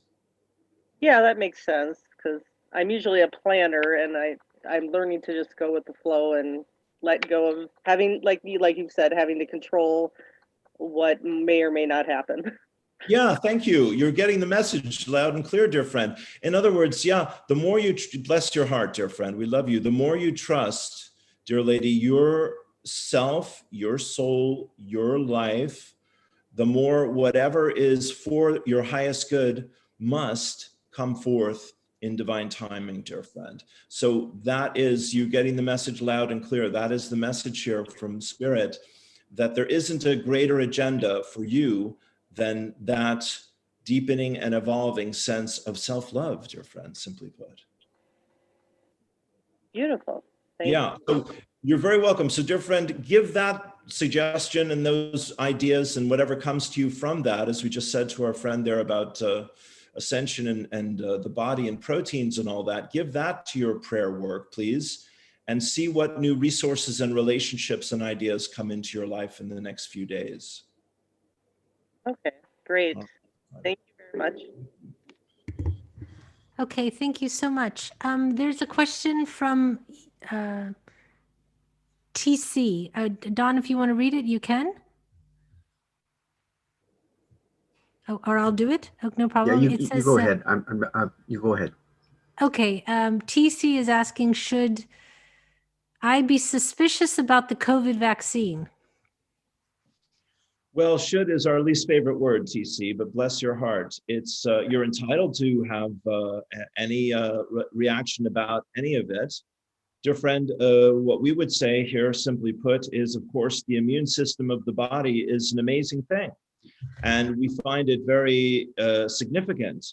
Yeah, that makes sense, because I'm usually a planner, and I'm learning to just go with the flow and let go of having, like you said, having to control what may or may not happen. Yeah, thank you. You're getting the message loud and clear, dear friend. In other words, the more you bless your heart, dear friend, we love you. The more you trust, dear lady, yourself, your soul, your life, the more whatever is for your highest good must come forth in divine timing, dear friend. So that is you getting the message loud and clear. That is the message here from Spirit, that there isn't a greater agenda for you than that deepening and evolving sense of self-love, dear friend, simply put. Beautiful. Thank you. So you're very welcome. So, dear friend, give that suggestion and those ideas and whatever comes to you from that, as we just said to our friend there about ascension and the body and proteins and all that, give that to your prayer work, please, and see what new resources and relationships and ideas come into your life in the next few days. Okay, great. Thank you very much. Okay, thank you so much. There's a question from TC. Don, if you want to read it, you can. Oh, or I'll do it. Oh, no problem. Yeah, It says, you go ahead. You go ahead. Okay, TC is asking, should I be suspicious about the COVID vaccine? Well, should is our least favorite word, TC, but bless your heart. It's you're entitled to have any reaction about any of it. Dear friend, what we would say here, simply put, is, of course, the immune system of the body is an amazing thing. And we find it very significant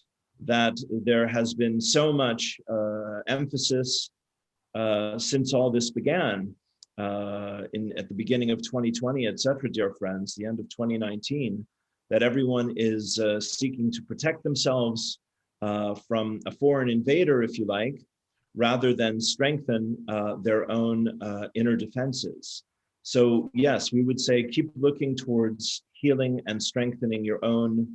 that there has been so much emphasis since all this began at the beginning of 2020, et cetera, dear friends, the end of 2019, that everyone is seeking to protect themselves from a foreign invader, if you like, rather than strengthen their own inner defenses. So yes, we would say keep looking towards healing and strengthening your own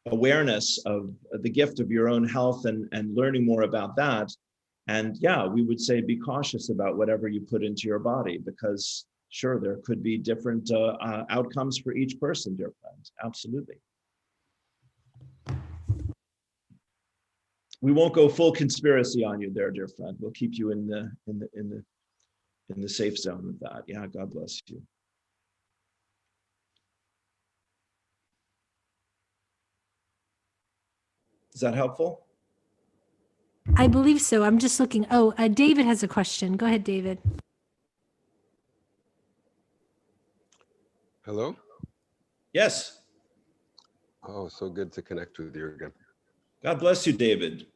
awareness of the gift of your own health and learning more about that. And we would say be cautious about whatever you put into your body, because sure, there could be different outcomes for each person, dear friends. Absolutely. We won't go full conspiracy on you there, dear friend. We'll keep you in the safe zone with that. Yeah, God bless you. Is that helpful? I believe so. I'm just looking. Oh, David has a question. Go ahead, David. Hello? Yes. Oh, so good to connect with you again. God bless you, David.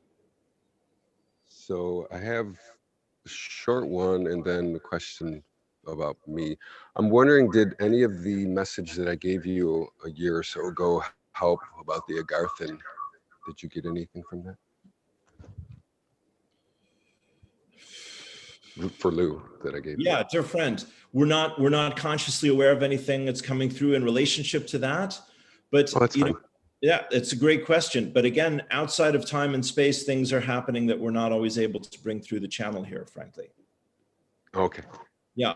So I have a short one and then a question about me. I'm wondering, did any of the message that I gave you a year or so ago help about the Agarthan? Did you get anything from that? For Lou that I gave you. Yeah, dear friend, we're not consciously aware of anything that's coming through in relationship to that. But Oh, that's fine. Yeah, it's a great question. But again, outside of time and space, things are happening that we're not always able to bring through the channel here, frankly. Okay. Yeah.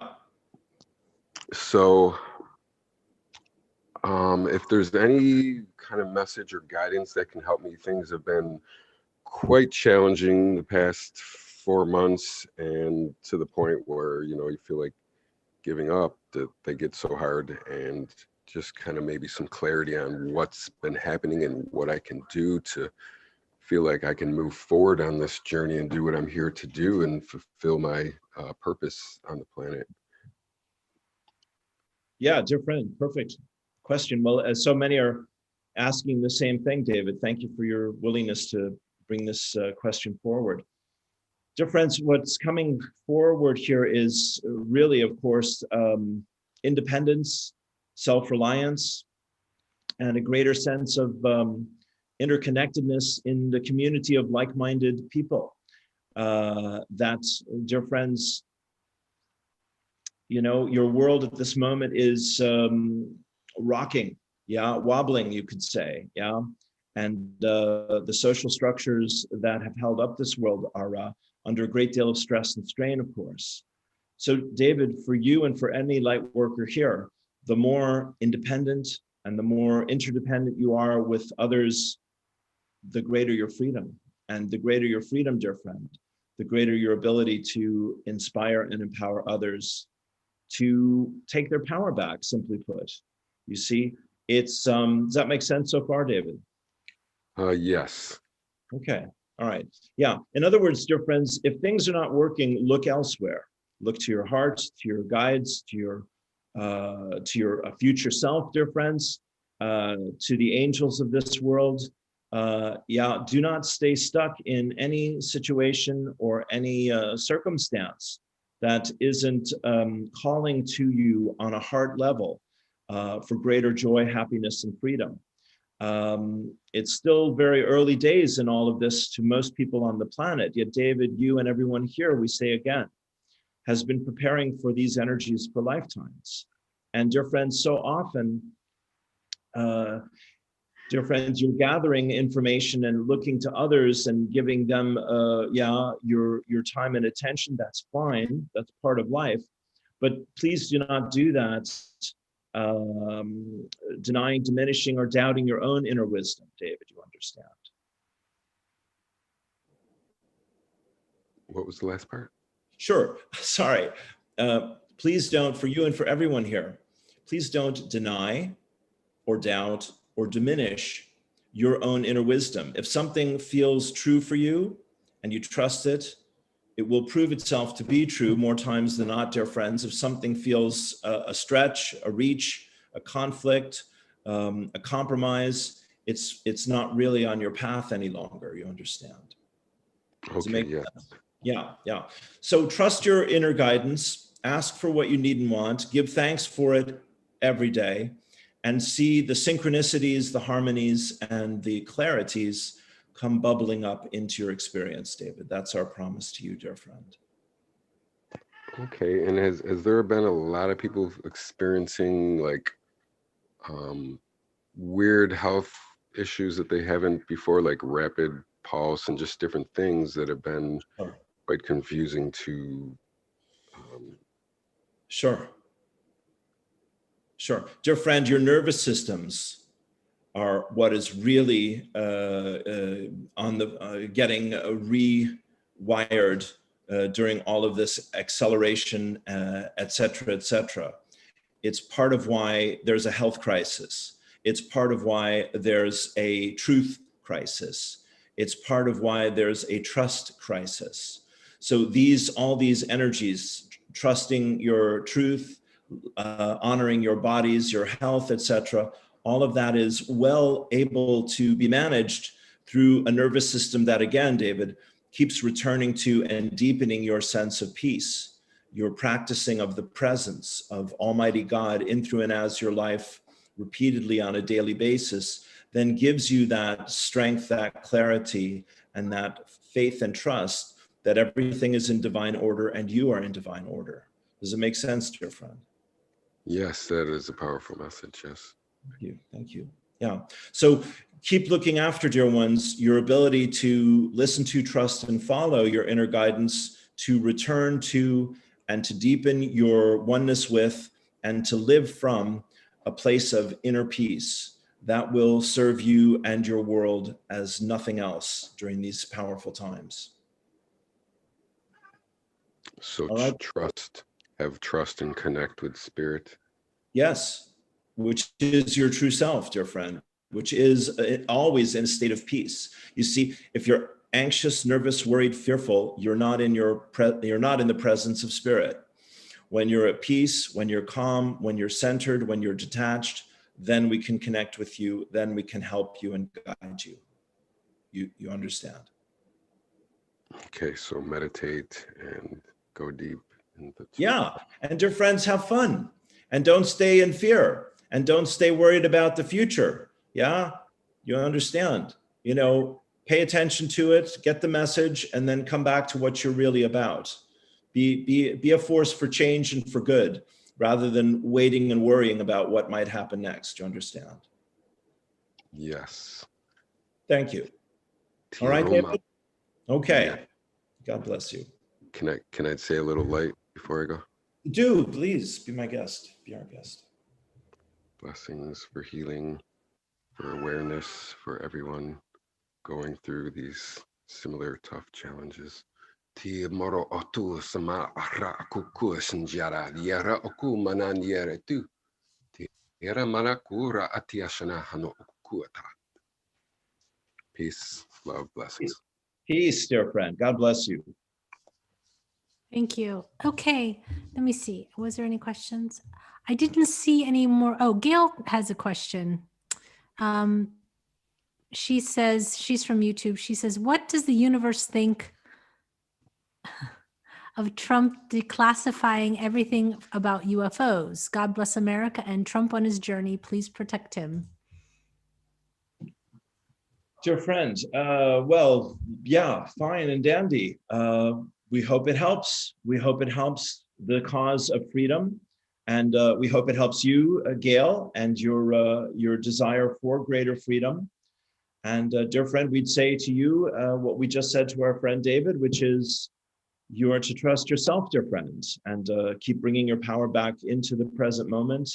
So if there's any kind of message or guidance that can help me, things have been quite challenging the past 4 months, and to the point where, you know, you feel like giving up, that they get so hard, and just kind of maybe some clarity on what's been happening and what I can do to feel like I can move forward on this journey and do what I'm here to do and fulfill my purpose on the planet. Yeah, dear friend, perfect question. Well, as so many are asking the same thing, David, thank you for your willingness to bring this question forward. Dear friends, what's coming forward here is really, of course, independence, self-reliance, and a greater sense of interconnectedness in the community of like-minded people. That, dear friends, you know, your world at this moment is rocking, yeah, wobbling, you could say, yeah. And the social structures that have held up this world are under a great deal of stress and strain, of course. So David, for you and for any light worker here, the more independent and the more interdependent you are with others, the greater your freedom. And the greater your freedom, dear friend, the greater your ability to inspire and empower others to take their power back, simply put. You see, it's, does that make sense so far, David? Yes. Okay, all right. Yeah, in other words, dear friends, if things are not working, look elsewhere. Look to your heart, to your guides, to your future self, dear friends, to the angels of this world. Yeah, do not stay stuck in any situation or any circumstance that isn't calling to you on a heart level for greater joy, happiness, and freedom. It's still very early days in all of this to most people on the planet, yet David, you and everyone here, we say again, has been preparing for these energies for lifetimes. And dear friends, so often, dear friends, you're gathering information and looking to others and giving them, yeah, your time and attention. That's fine. That's part of life. But please do not do that, denying, diminishing, or doubting your own inner wisdom, David, you understand. What was the last part? Sure, sorry. Please don't, for you and for everyone here, please don't deny or doubt or diminish your own inner wisdom. If something feels true for you and you trust it, it will prove itself to be true more times than not, dear friends. If something feels a stretch, a reach, a conflict, a compromise, it's not really on your path any longer, you understand? Okay, yeah. Yeah, yeah. So trust your inner guidance, ask for what you need and want, give thanks for it every day, and see the synchronicities, the harmonies, and the clarities come bubbling up into your experience, David. That's our promise to you, dear friend. Okay, and has there been a lot of people experiencing like weird health issues that they haven't before, like rapid pulse and just different things that have been quite confusing to Sure. Dear friend, your nervous systems are what is really on the getting rewired during all of this acceleration, et cetera, et cetera. It's part of why there's a health crisis. It's part of why there's a truth crisis. It's part of why there's a trust crisis. So all these energies, trusting your truth, honoring your bodies, your health, etc., all of that is well able to be managed through a nervous system that, again, David, keeps returning to and deepening your sense of peace, your practicing of the presence of Almighty God in, through, and as your life repeatedly on a daily basis, then gives you that strength, that clarity, and that faith and trust that everything is in divine order and you are in divine order. Does it make sense, dear friend? Yes, that is a powerful message, yes. Thank you, thank you. Yeah, so keep looking after, dear ones, your ability to listen to, trust, and follow your inner guidance, to return to and to deepen your oneness with and to live from a place of inner peace that will serve you and your world as nothing else during these powerful times. So right. have trust and connect with spirit. Yes, which is your true self, dear friend, which is always in a state of peace. You see, if you're anxious, nervous, worried, fearful, you're not in the presence of spirit. When you're at peace, when you're calm, when you're centered, when you're detached, then we can connect with you, then we can help you and guide you. You understand? Okay, so meditate and go deep. Yeah, and dear friends, have fun. And don't stay in fear. And don't stay worried about the future. Yeah, you understand. You know, pay attention to it, get the message, and then come back to what you're really about. Be a force for change and for good, rather than waiting and worrying about what might happen next. You understand? Yes. Thank you. All right, David? Okay. Yeah. God bless you. Can I say a little light before I go? Do, please, be my guest. Be our guest. Blessings for healing, for awareness, for everyone going through these similar tough challenges. Ti moro otu sama ara aku kusenjara diara oku mananiere tu. Ti era manakura atiashana hano okuata. Peace, love, blessings. Peace, dear friend. God bless you. Thank you. Okay, let me see. Was there any questions? I didn't see any more. Oh, Gail has a question. She says, she's from YouTube. She says, what does the universe think of Trump declassifying everything about UFOs? God bless America and Trump on his journey. Please protect him. Dear friend, well, yeah, fine and dandy. We hope it helps. We hope it helps the cause of freedom. And we hope it helps you, Gail, and your desire for greater freedom. And dear friend, we'd say to you what we just said to our friend David, which is you are to trust yourself, dear friend, and keep bringing your power back into the present moment.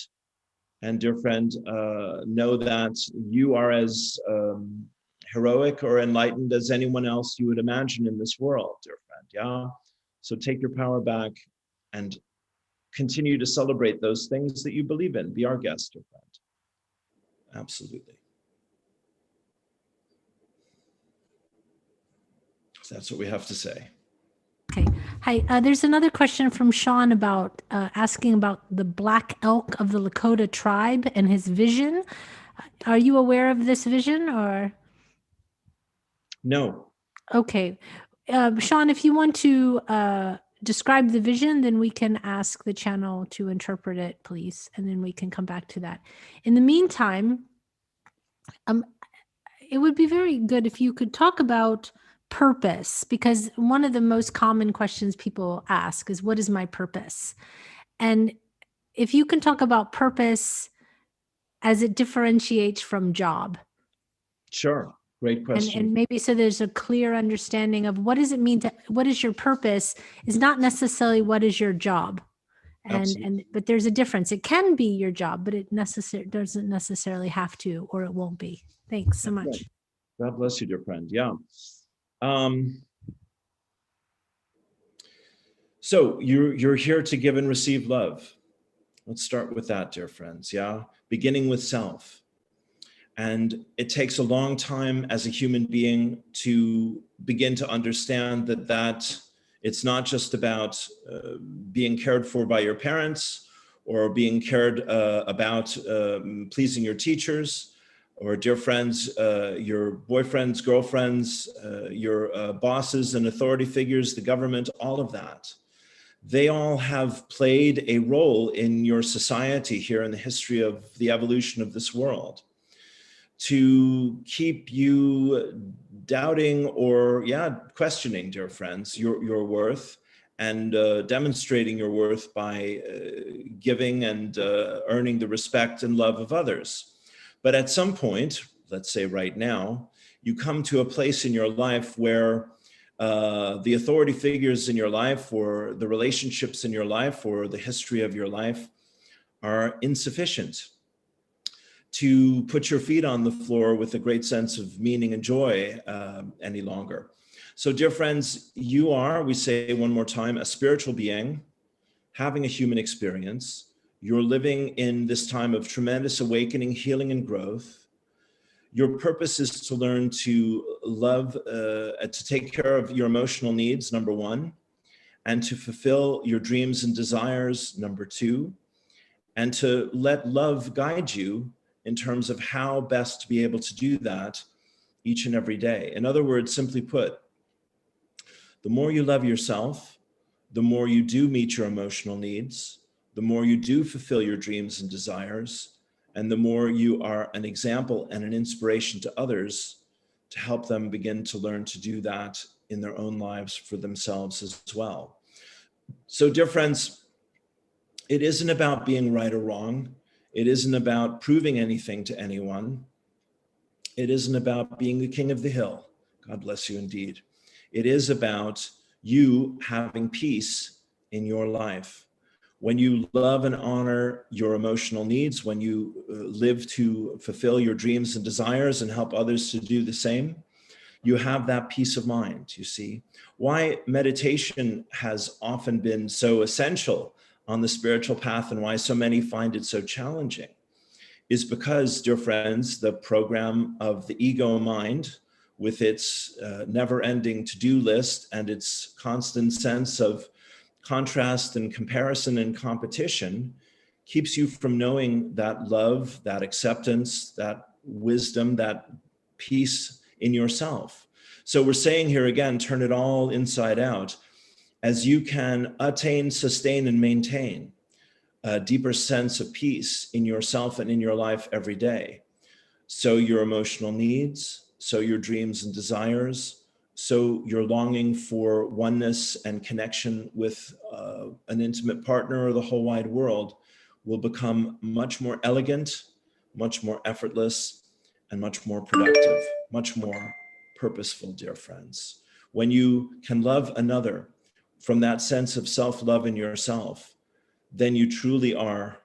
And dear friend, know that you are as heroic or enlightened as anyone else you would imagine in this world, dear friend. Yeah. So take your power back and continue to celebrate those things that you believe in. Be our guest, dear friend. Absolutely. So that's what we have to say. Okay. Hi. There's another question from Sean about asking about the black elk of the Lakota tribe and his vision. Are you aware of this vision or? No. Okay. Sean, if you want to describe the vision, then we can ask the channel to interpret it, please. And then we can come back to that. In the meantime, it would be very good if you could talk about purpose, because one of the most common questions people ask is, what is my purpose? And if you can talk about purpose as it differentiates from job. Sure. Great question. And maybe so there's a clear understanding of what does it mean to, what is your purpose is not necessarily what is your job. But there's a difference. It can be your job, but it doesn't necessarily have to, or it won't be. Thanks so much. God bless you, dear friend. Yeah. So you're here to give and receive love. Let's start with that, dear friends. Yeah. Beginning with self. And it takes a long time as a human being to begin to understand that it's not just about being cared for by your parents, or being cared about pleasing your teachers, or dear friends, your boyfriends, girlfriends, your bosses and authority figures, the government, all of that. They all have played a role in your society here in the history of the evolution of this world, to keep you doubting or questioning, dear friends, your worth, and demonstrating your worth by giving and earning the respect and love of others. But at some point, let's say right now, you come to a place in your life where the authority figures in your life, or the relationships in your life, or the history of your life are insufficient to put your feet on the floor with a great sense of meaning and joy any longer. So dear friends, you are, we say one more time, a spiritual being having a human experience. You're living in this time of tremendous awakening, healing, and growth. Your purpose is to learn to love, to take care of your emotional needs, number one, and to fulfill your dreams and desires, number two, and to let love guide you in terms of how best to be able to do that each and every day. In other words, simply put, the more you love yourself, the more you do meet your emotional needs, the more you do fulfill your dreams and desires, and the more you are an example and an inspiration to others to help them begin to learn to do that in their own lives for themselves as well. So, dear friends, it isn't about being right or wrong. It isn't about proving anything to anyone. It isn't about being the king of the hill. God bless you indeed. It is about you having peace in your life. When you love and honor your emotional needs, when you live to fulfill your dreams and desires and help others to do the same, you have that peace of mind, you see. Why meditation has often been so essential on the spiritual path, and why so many find it so challenging, is because, dear friends, the program of the ego mind, with its never-ending to-do list and its constant sense of contrast and comparison and competition, keeps you from knowing that love, that acceptance, that wisdom, that peace in yourself. So we're saying here again, turn it all inside out, as you can attain, sustain, and maintain a deeper sense of peace in yourself and in your life every day. So your emotional needs, so your dreams and desires, so your longing for oneness and connection with an intimate partner or the whole wide world will become much more elegant, much more effortless, and much more productive, much more purposeful, dear friends. When you can love another from that sense of self-love in yourself, then you truly are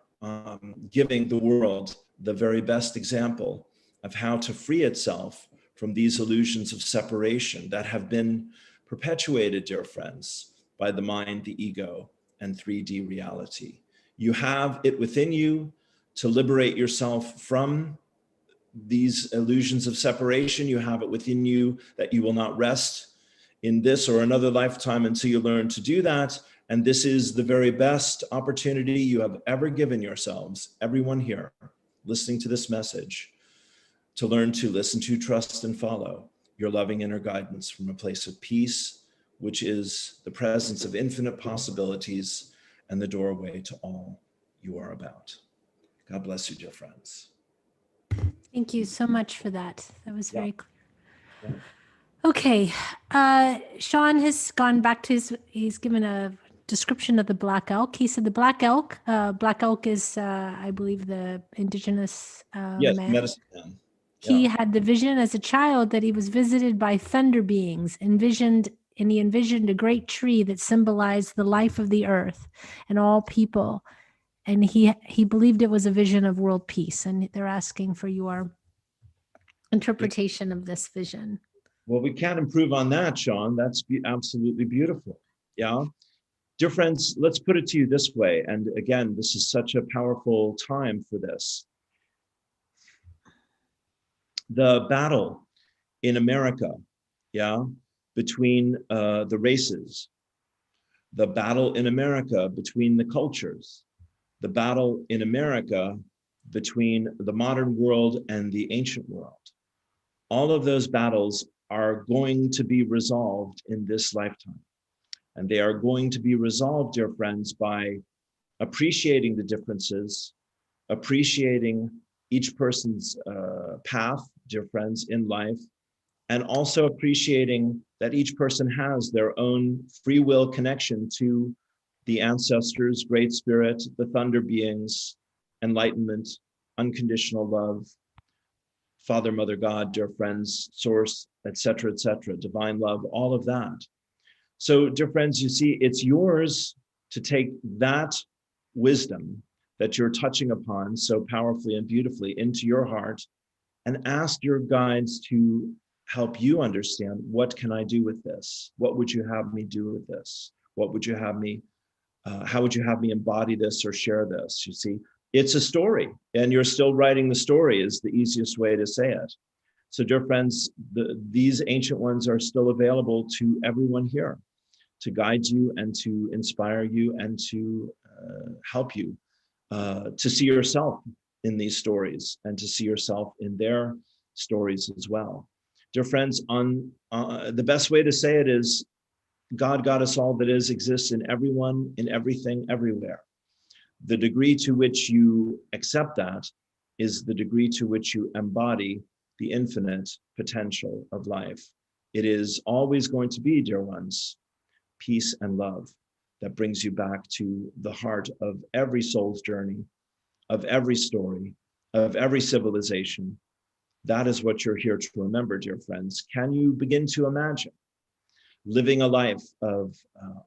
giving the world the very best example of how to free itself from these illusions of separation that have been perpetuated, dear friends, by the mind, the ego, and 3D reality. You have it within you to liberate yourself from these illusions of separation. You have it within you that you will not rest in this or another lifetime until you learn to do that. And this is the very best opportunity you have ever given yourselves, everyone here listening to this message, to learn to listen to, trust, and follow your loving inner guidance from a place of peace, which is the presence of infinite possibilities and the doorway to all you are about. God bless you, dear friends. Thank you so much for that. That was very clear. Yeah. Okay. Sean has gone back to he's given a description of the black elk. He said the black elk is, I believe, the indigenous Yes, man. medicine man. He Yeah. had the vision as a child that he was visited by thunder beings, and he envisioned a great tree that symbolized the life of the earth and all people. And he believed it was a vision of world peace. And they're asking for your interpretation of this vision. Well, we can't improve on that, Sean. That's absolutely beautiful. Yeah. Dear friends, let's put it to you this way. And again, this is such a powerful time for this. the battle in America, yeah, between the races, the battle in America between the cultures, the battle in America between the modern world and the ancient world. All of those battles are going to be resolved in this lifetime. And they are going to be resolved, dear friends, by appreciating the differences, appreciating each person's path, dear friends, in life, and also appreciating that each person has their own free will connection to the ancestors, Great Spirit, the thunder beings, enlightenment, unconditional love, Father, Mother, God, dear friends, source, etc., divine love, all of that. So, dear friends, you see, it's yours to take that wisdom that you're touching upon so powerfully and beautifully into your heart and ask your guides to help you understand, what can I do with this? What would you have me do with this? What would you have me, how would you have me embody this or share this? You see, it's a story, and you're still writing the story is the easiest way to say it. So, dear friends, these ancient ones are still available to everyone here to guide you and to inspire you and to help you to see yourself in these stories and to see yourself in their stories as well. Dear friends, the best way to say it is, God, Goddess, all that is, exists in everyone, in everything, everywhere. The degree to which you accept that is the degree to which you embody the infinite potential of life. It is always going to be, dear ones, peace and love that brings you back to the heart of every soul's journey, of every story, of every civilization. That is what you're here to remember, dear friends. Can you begin to imagine living a life of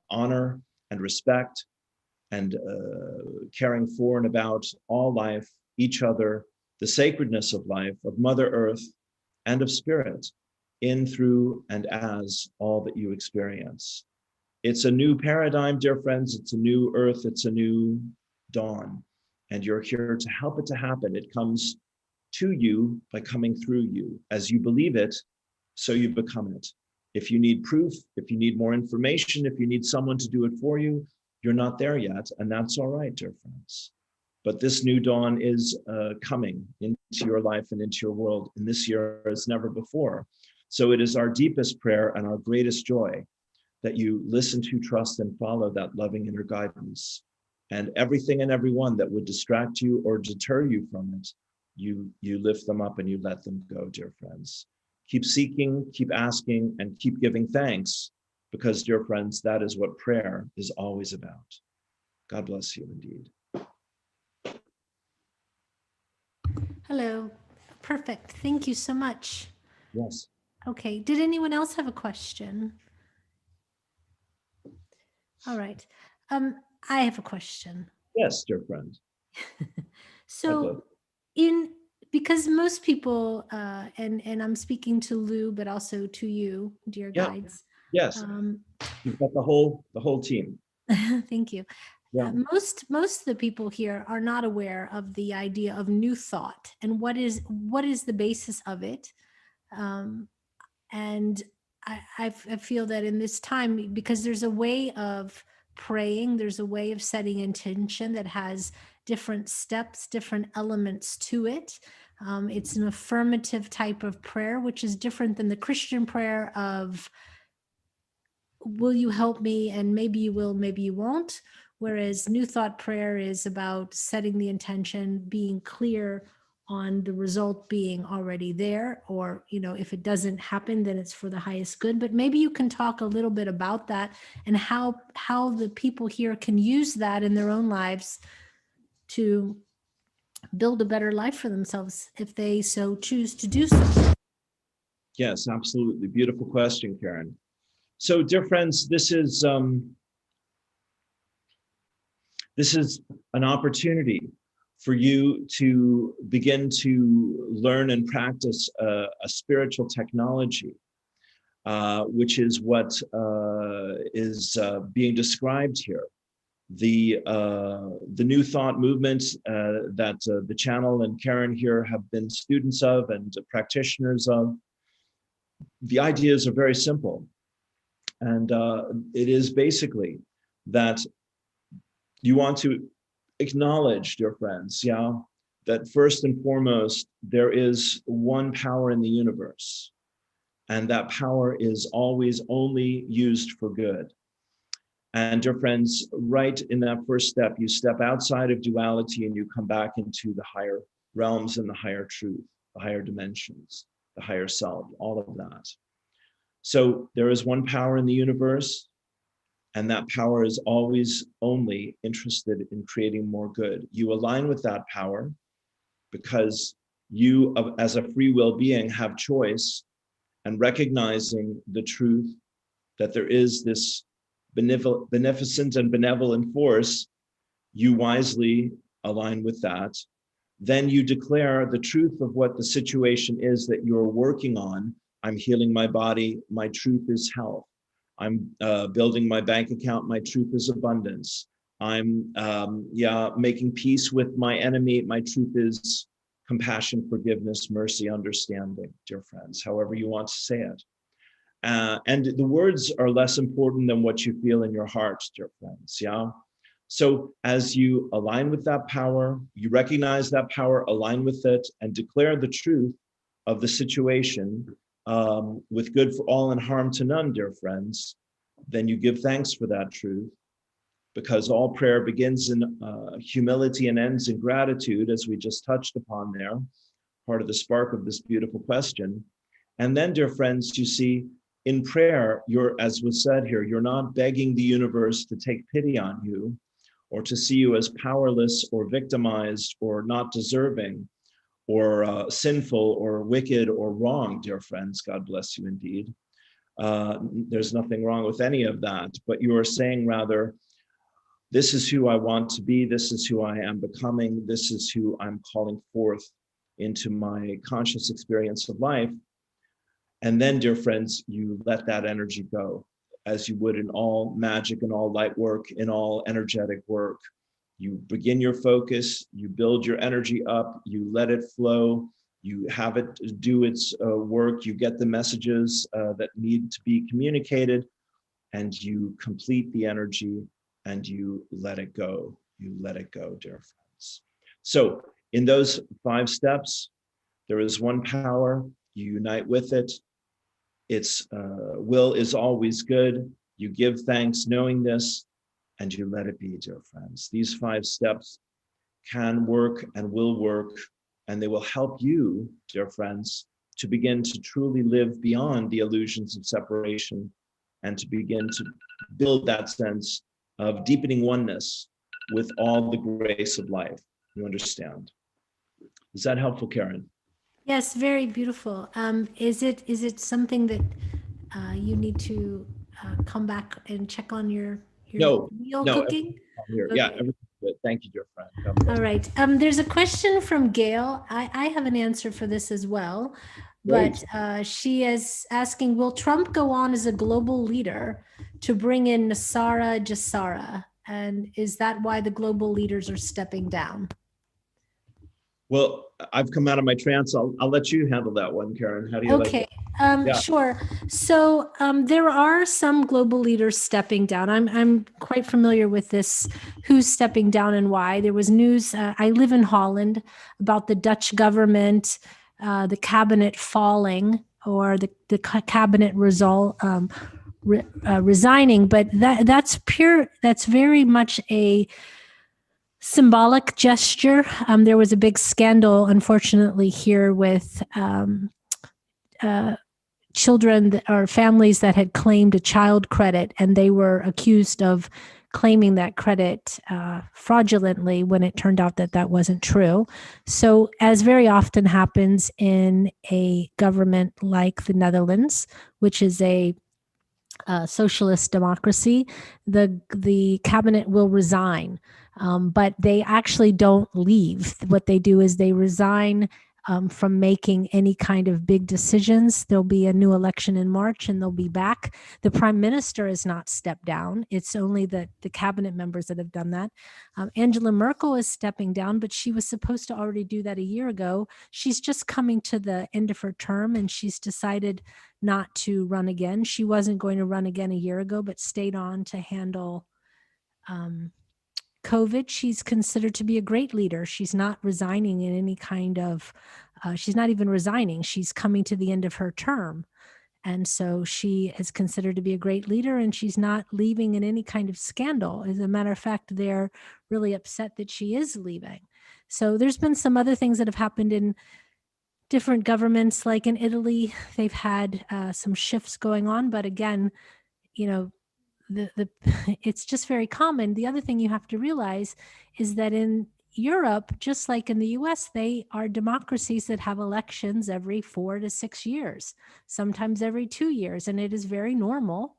honor and respect and caring for and about all life, each other, the sacredness of life, of Mother Earth, and of Spirit, in, through, and as all that you experience? It's a new paradigm, dear friends. It's a new earth. It's a new dawn. And you're here to help it to happen. It comes to you by coming through you. As you believe it, so you become it. If you need proof, if you need more information, if you need someone to do it for you, you're not there yet, and that's all right, dear friends. But this new dawn is coming into your life and into your world in this year as never before. So it is our deepest prayer and our greatest joy that you listen to, trust, and follow that loving inner guidance. And everything and everyone that would distract you or deter you from it, you lift them up and you let them go, dear friends. Keep seeking, keep asking, and keep giving thanks, because, dear friends, that is what prayer is always about. God bless you indeed. Hello. Perfect. Thank you so much. Yes. Okay. Did anyone else have a question? All right. I have a question. Yes, dear friend. So because most people, and I'm speaking to Lou, but also to you, dear guides. Yes. You've got the whole team. Thank you. Yeah. Most of the people here are not aware of the idea of new thought and what is the basis of it. And I feel that in this time, because there's a way of praying, there's a way of setting intention that has different steps, different elements to it. It's an affirmative type of prayer, which is different than the Christian prayer of, will you help me? And maybe you will, maybe you won't. Whereas New Thought prayer is about setting the intention, being clear on the result being already there, or, if it doesn't happen, then it's for the highest good. But maybe you can talk a little bit about that and how the people here can use that in their own lives to build a better life for themselves if they so choose to do so. Yes, absolutely. Beautiful question, Karen. So, dear friends, this is an opportunity for you to begin to learn and practice a spiritual technology, which is what is being described here. the New Thought movement that the channel and Karen here have been students of and practitioners of. The ideas are very simple. And it is basically that you want to acknowledge, dear friends, that first and foremost, there is one power in the universe. And that power is always only used for good. And dear friends, right in that first step, you step outside of duality and you come back into the higher realms and the higher truth, the higher dimensions, the higher self, all of that. So there is one power in the universe, and that power is always only interested in creating more good. You align with that power because you, as a free will being, have choice, and recognizing the truth that there is this beneficent and benevolent force, you wisely align with that. Then you declare the truth of what the situation is that you're working on. I'm healing my body. My truth is health. I'm building my bank account. My truth is abundance. I'm making peace with my enemy. My truth is compassion, forgiveness, mercy, understanding, dear friends, however you want to say it. And the words are less important than what you feel in your heart, dear friends, So as you align with that power, you recognize that power, align with it, and declare the truth of the situation with good for all and harm to none, dear friends, then you give thanks for that truth, because all prayer begins in humility and ends in gratitude, as we just touched upon there, part of the spark of this beautiful question. And then, dear friends, you see, in prayer, you're, as was said here, you're not begging the universe to take pity on you or to see you as powerless or victimized or not deserving or sinful or wicked or wrong, dear friends. God bless you indeed. There's nothing wrong with any of that, but you are saying rather, this is who I want to be, this is who I am becoming, this is who I'm calling forth into my conscious experience of life. And then, dear friends, you let that energy go, as you would in all magic and all light work, in all energetic work. You begin your focus, you build your energy up, you let it flow, you have it do its work, you get the messages that need to be communicated, and you complete the energy and you let it go. You let it go, dear friends. So in those 5 steps, there is one power, you unite with it. Its will is always good. You give thanks knowing this, and you let it be, dear friends. These 5 steps can work and will work, and they will help you, dear friends, to begin to truly live beyond the illusions of separation and to begin to build that sense of deepening oneness with all the grace of life. You understand? Is that helpful, Karen? Yes, very beautiful. Is it something that you need to come back and check on your meal cooking? Here. Okay. Yeah, everything's good. Thank you, dear friend. All right. There's a question from Gail. I have an answer for this as well, but she is asking, will Trump go on as a global leader to bring in Nasara Jasara? And is that why the global leaders are stepping down? Well, I've come out of my trance. I'll let you handle that one, Karen. How do you like it? Sure. So there are some global leaders stepping down. I'm quite familiar with this, who's stepping down and why. There was news, I live in Holland, about the Dutch government, the cabinet falling, or the cabinet resigning. But that's very much a symbolic gesture. There was a big scandal, unfortunately, here with children or families that had claimed a child credit, and they were accused of claiming that credit fraudulently when it turned out that that wasn't true. So, as very often happens in a government like the Netherlands, which is a socialist democracy, the cabinet will resign. But they actually don't leave. What they do is they resign from making any kind of big decisions. There'll be a new election in March and they'll be back. The prime minister has not stepped down. It's only the cabinet members that have done that. Angela Merkel is stepping down, but she was supposed to already do that a year ago. She's just coming to the end of her term and she's decided not to run again. She wasn't going to run again a year ago, but stayed on to handle COVID. She's considered to be a great leader. She's not resigning in any kind of, she's not even resigning. She's coming to the end of her term. And so she is considered to be a great leader and she's not leaving in any kind of scandal. As a matter of fact, they're really upset that she is leaving. So there's been some other things that have happened in different governments, like in Italy, they've had some shifts going on, but again, you know, it's just very common. The other thing you have to realize is that in Europe, just like in the US, they are democracies that have elections every 4 to 6 years, sometimes every 2 years. And it is very normal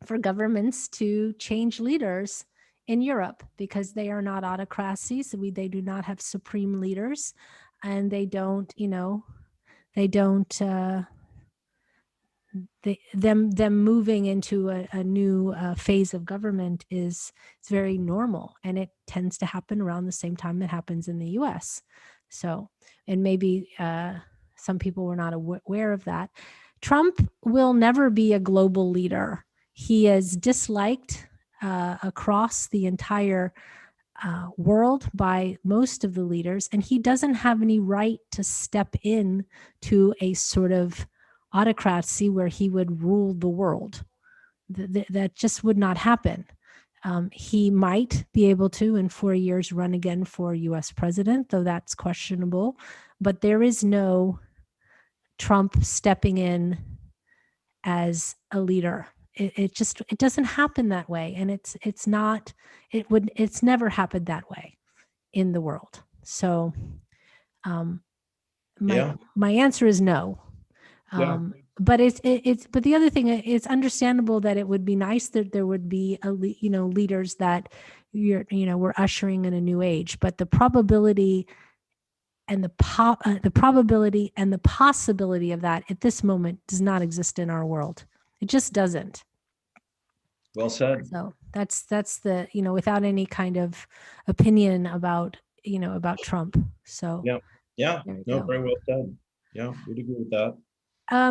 for governments to change leaders in Europe because they are not autocracies. They do not have supreme leaders and they don't, you know, them moving into a new phase of government is very normal, and it tends to happen around the same time it happens in the U.S. So, and maybe some people were not aware of that. Trump will never be a global leader. He is disliked across the entire world by most of the leaders, and he doesn't have any right to step in to a sort of autocracy where he would rule the world. That just would not happen. He might be able to in 4 years run again for US president, though that's questionable, but there is no Trump stepping in as a leader. It doesn't happen that way. And it's never happened that way in the world. So my answer is no. But but the other thing, it's understandable that it would be nice that there would be leaders that we're ushering in a new age, but the probability and the probability and the possibility of that at this moment does not exist in our world. It just doesn't. Well said. So that's the, without any kind of opinion about Trump. So yeah, no, very well said. Yeah, we'd agree with that.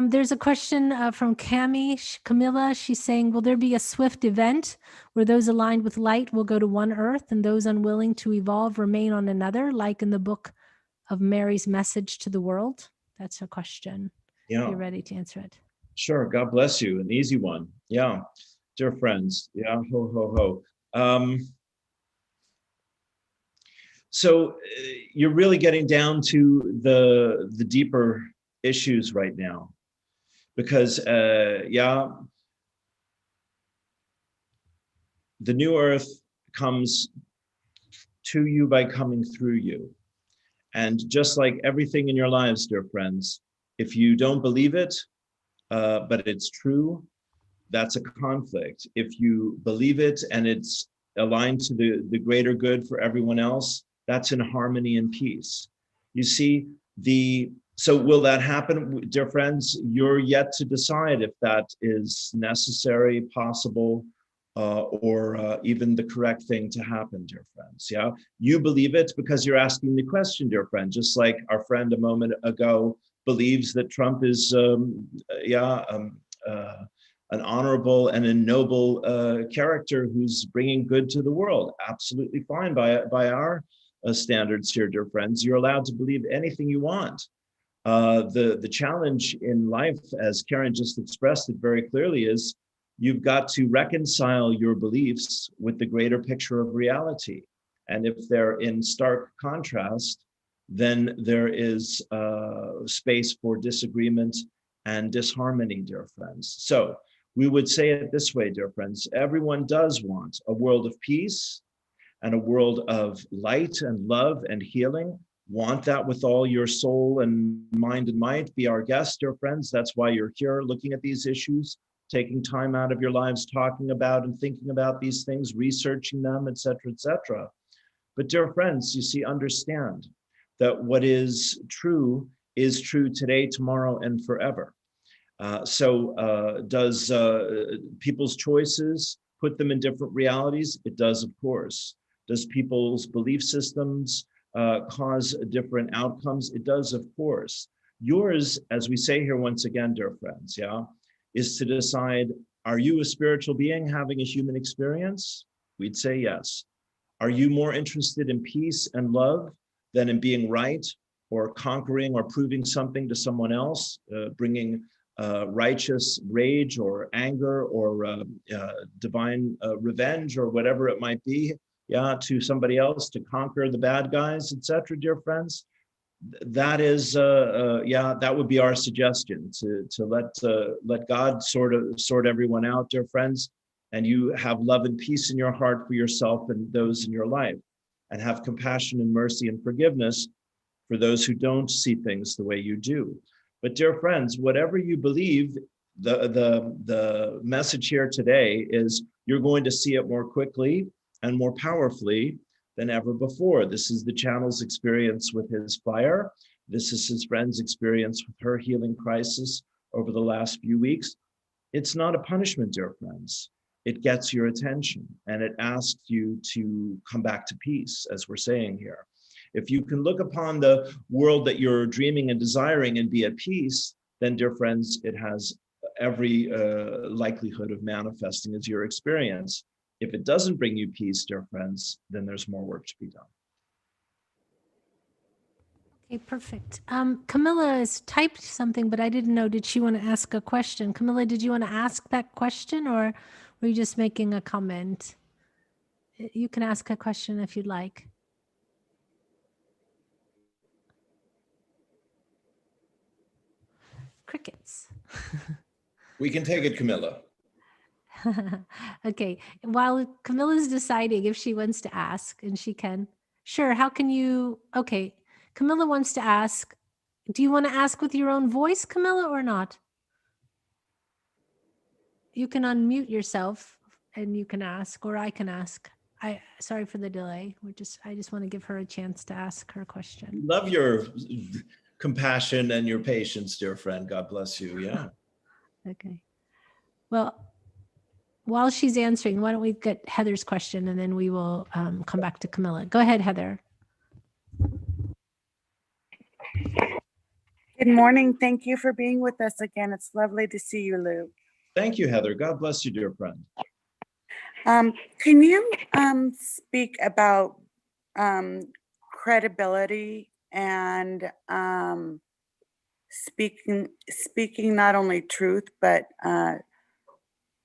There's a question from Camilla. She's saying, will there be a swift event where those aligned with light will go to one earth and those unwilling to evolve remain on another, like in the book of Mary's message to the world? That's her question. Yeah. You're ready to answer it. Sure. God bless you. An easy one. Yeah. Dear friends. Yeah. Ho, ho, ho. So you're really getting down to the deeper issues right now, because the new earth comes to you by coming through you. And just like everything in your lives, dear friends, if you don't believe it, but it's true, that's a conflict. If you believe it and it's aligned to the greater good for everyone else, that's in harmony and peace. You see, so will that happen, dear friends? You're yet to decide if that is necessary, possible, or even the correct thing to happen, dear friends. Yeah, you believe it because you're asking the question, dear friend. Just like our friend a moment ago believes that Trump is, an honorable and a noble character who's bringing good to the world. Absolutely fine by our standards here, dear friends. You're allowed to believe anything you want. The challenge in life, as Karen just expressed it very clearly, is you've got to reconcile your beliefs with the greater picture of reality. And if they're in stark contrast, then there is space for disagreement and disharmony, dear friends. So we would say it this way, dear friends, everyone does want a world of peace and a world of light and love and healing. Want that with all your soul and mind and might. Be our guest, dear friends. That's why you're here looking at these issues, taking time out of your lives, talking about and thinking about these things, researching them, etc., etc. But dear friends, you see, understand, that what is true today, tomorrow, and forever. Does people's choices put them in different realities? It does, of course. Does people's belief systems cause different outcomes? It does, of course. Yours, as we say here once again, dear friends, is to decide, are you a spiritual being having a human experience? We'd say yes. Are you more interested in peace and love than in being right or conquering or proving something to someone else, bringing righteous rage or anger or divine revenge or whatever it might be, to somebody else to conquer the bad guys, etc., dear friends? That is, that would be our suggestion, to let God sort everyone out, dear friends, and you have love and peace in your heart for yourself and those in your life, and have compassion and mercy and forgiveness for those who don't see things the way you do. But dear friends, whatever you believe, the message here today is you're going to see it more quickly and more powerfully than ever before. This is the channel's experience with his fire. This is his friend's experience with her healing crisis over the last few weeks. It's not a punishment, dear friends. It gets your attention and it asks you to come back to peace, as we're saying here. If you can look upon the world that you're dreaming and desiring and be at peace, then, dear friends, it has every likelihood of manifesting as your experience. If it doesn't bring you peace, dear friends, then there's more work to be done. Okay, perfect. Camilla has typed something, but I didn't know, did she want to ask a question? Camilla, did you want to ask that question, or were you just making a comment? You can ask a question if you'd like. Crickets. We can take it, Camilla. Okay, while Camilla's deciding if she wants to ask, and she can. Sure, how can you, okay, Camilla wants to ask, do you want to ask with your own voice, Camilla, or not? You can unmute yourself and you can ask, or I can ask. Sorry for the delay. I just want to give her a chance to ask her question. Love your compassion and your patience, dear friend. God bless you. Yeah. Okay. Well, while she's answering, why don't we get Heather's question and then we will come back to Camilla. Go ahead, Heather. Good morning. Thank you for being with us again. It's lovely to see you, Lou. Thank you, Heather. God bless you, dear friend. Can you speak about credibility and speaking not only truth, but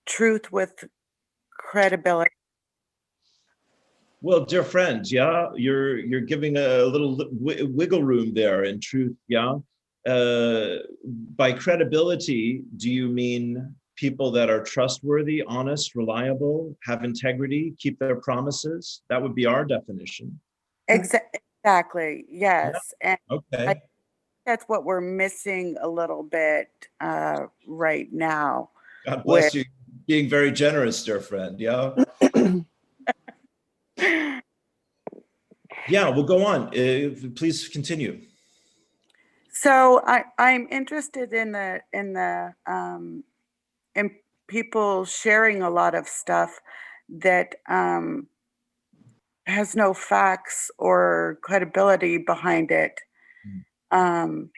truth with credibility? Well, dear friend, yeah, you're giving a little wiggle room there in truth, yeah. By credibility, do you mean people that are trustworthy, honest, reliable, have integrity, keep their promises? That would be our definition. Exactly, yes. Yeah. And okay. That's what we're missing a little bit right now. God bless you. Being very generous, dear friend, yeah. Yeah, we'll go on. Please continue. So I'm interested in people sharing a lot of stuff that has no facts or credibility behind it, and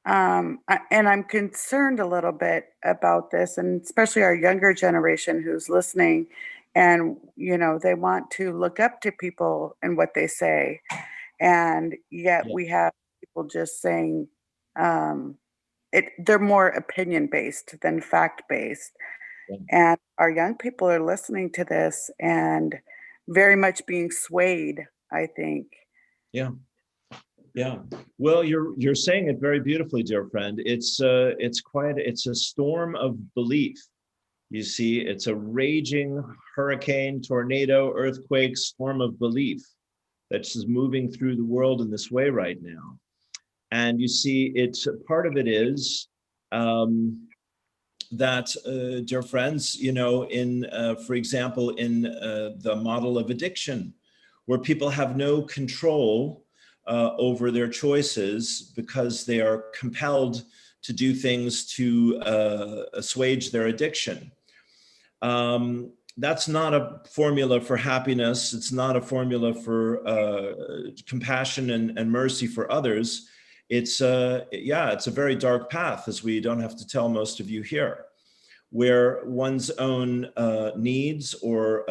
I'm concerned a little bit about this, and especially our younger generation who's listening, and they want to look up to people and what they say, and yet we have people just saying they're more opinion based than fact based, and our young people are listening to this and very much being swayed, I think. Yeah. Well, you're saying it very beautifully, dear friend. It's a storm of belief. You see, it's a raging hurricane, tornado, earthquake, storm of belief that's just moving through the world in this way right now. And you see, it's part of it is that, dear friends, for example, in the model of addiction, where people have no control over their choices because they are compelled to do things to assuage their addiction. That's not a formula for happiness. It's not a formula for compassion and mercy for others. It's it's a very dark path, as we don't have to tell most of you here, where one's own needs or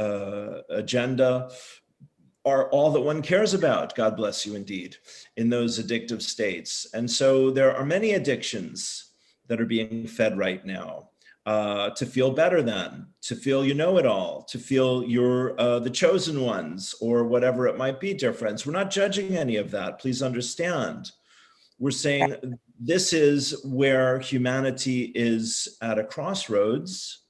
agenda are all that one cares about, God bless you indeed, in those addictive states. And so there are many addictions that are being fed right now. To feel better than, to feel you know it all, to feel you're the chosen ones, or whatever it might be, dear friends. We're not judging any of that, please understand. We're saying this is where humanity is at a crossroads.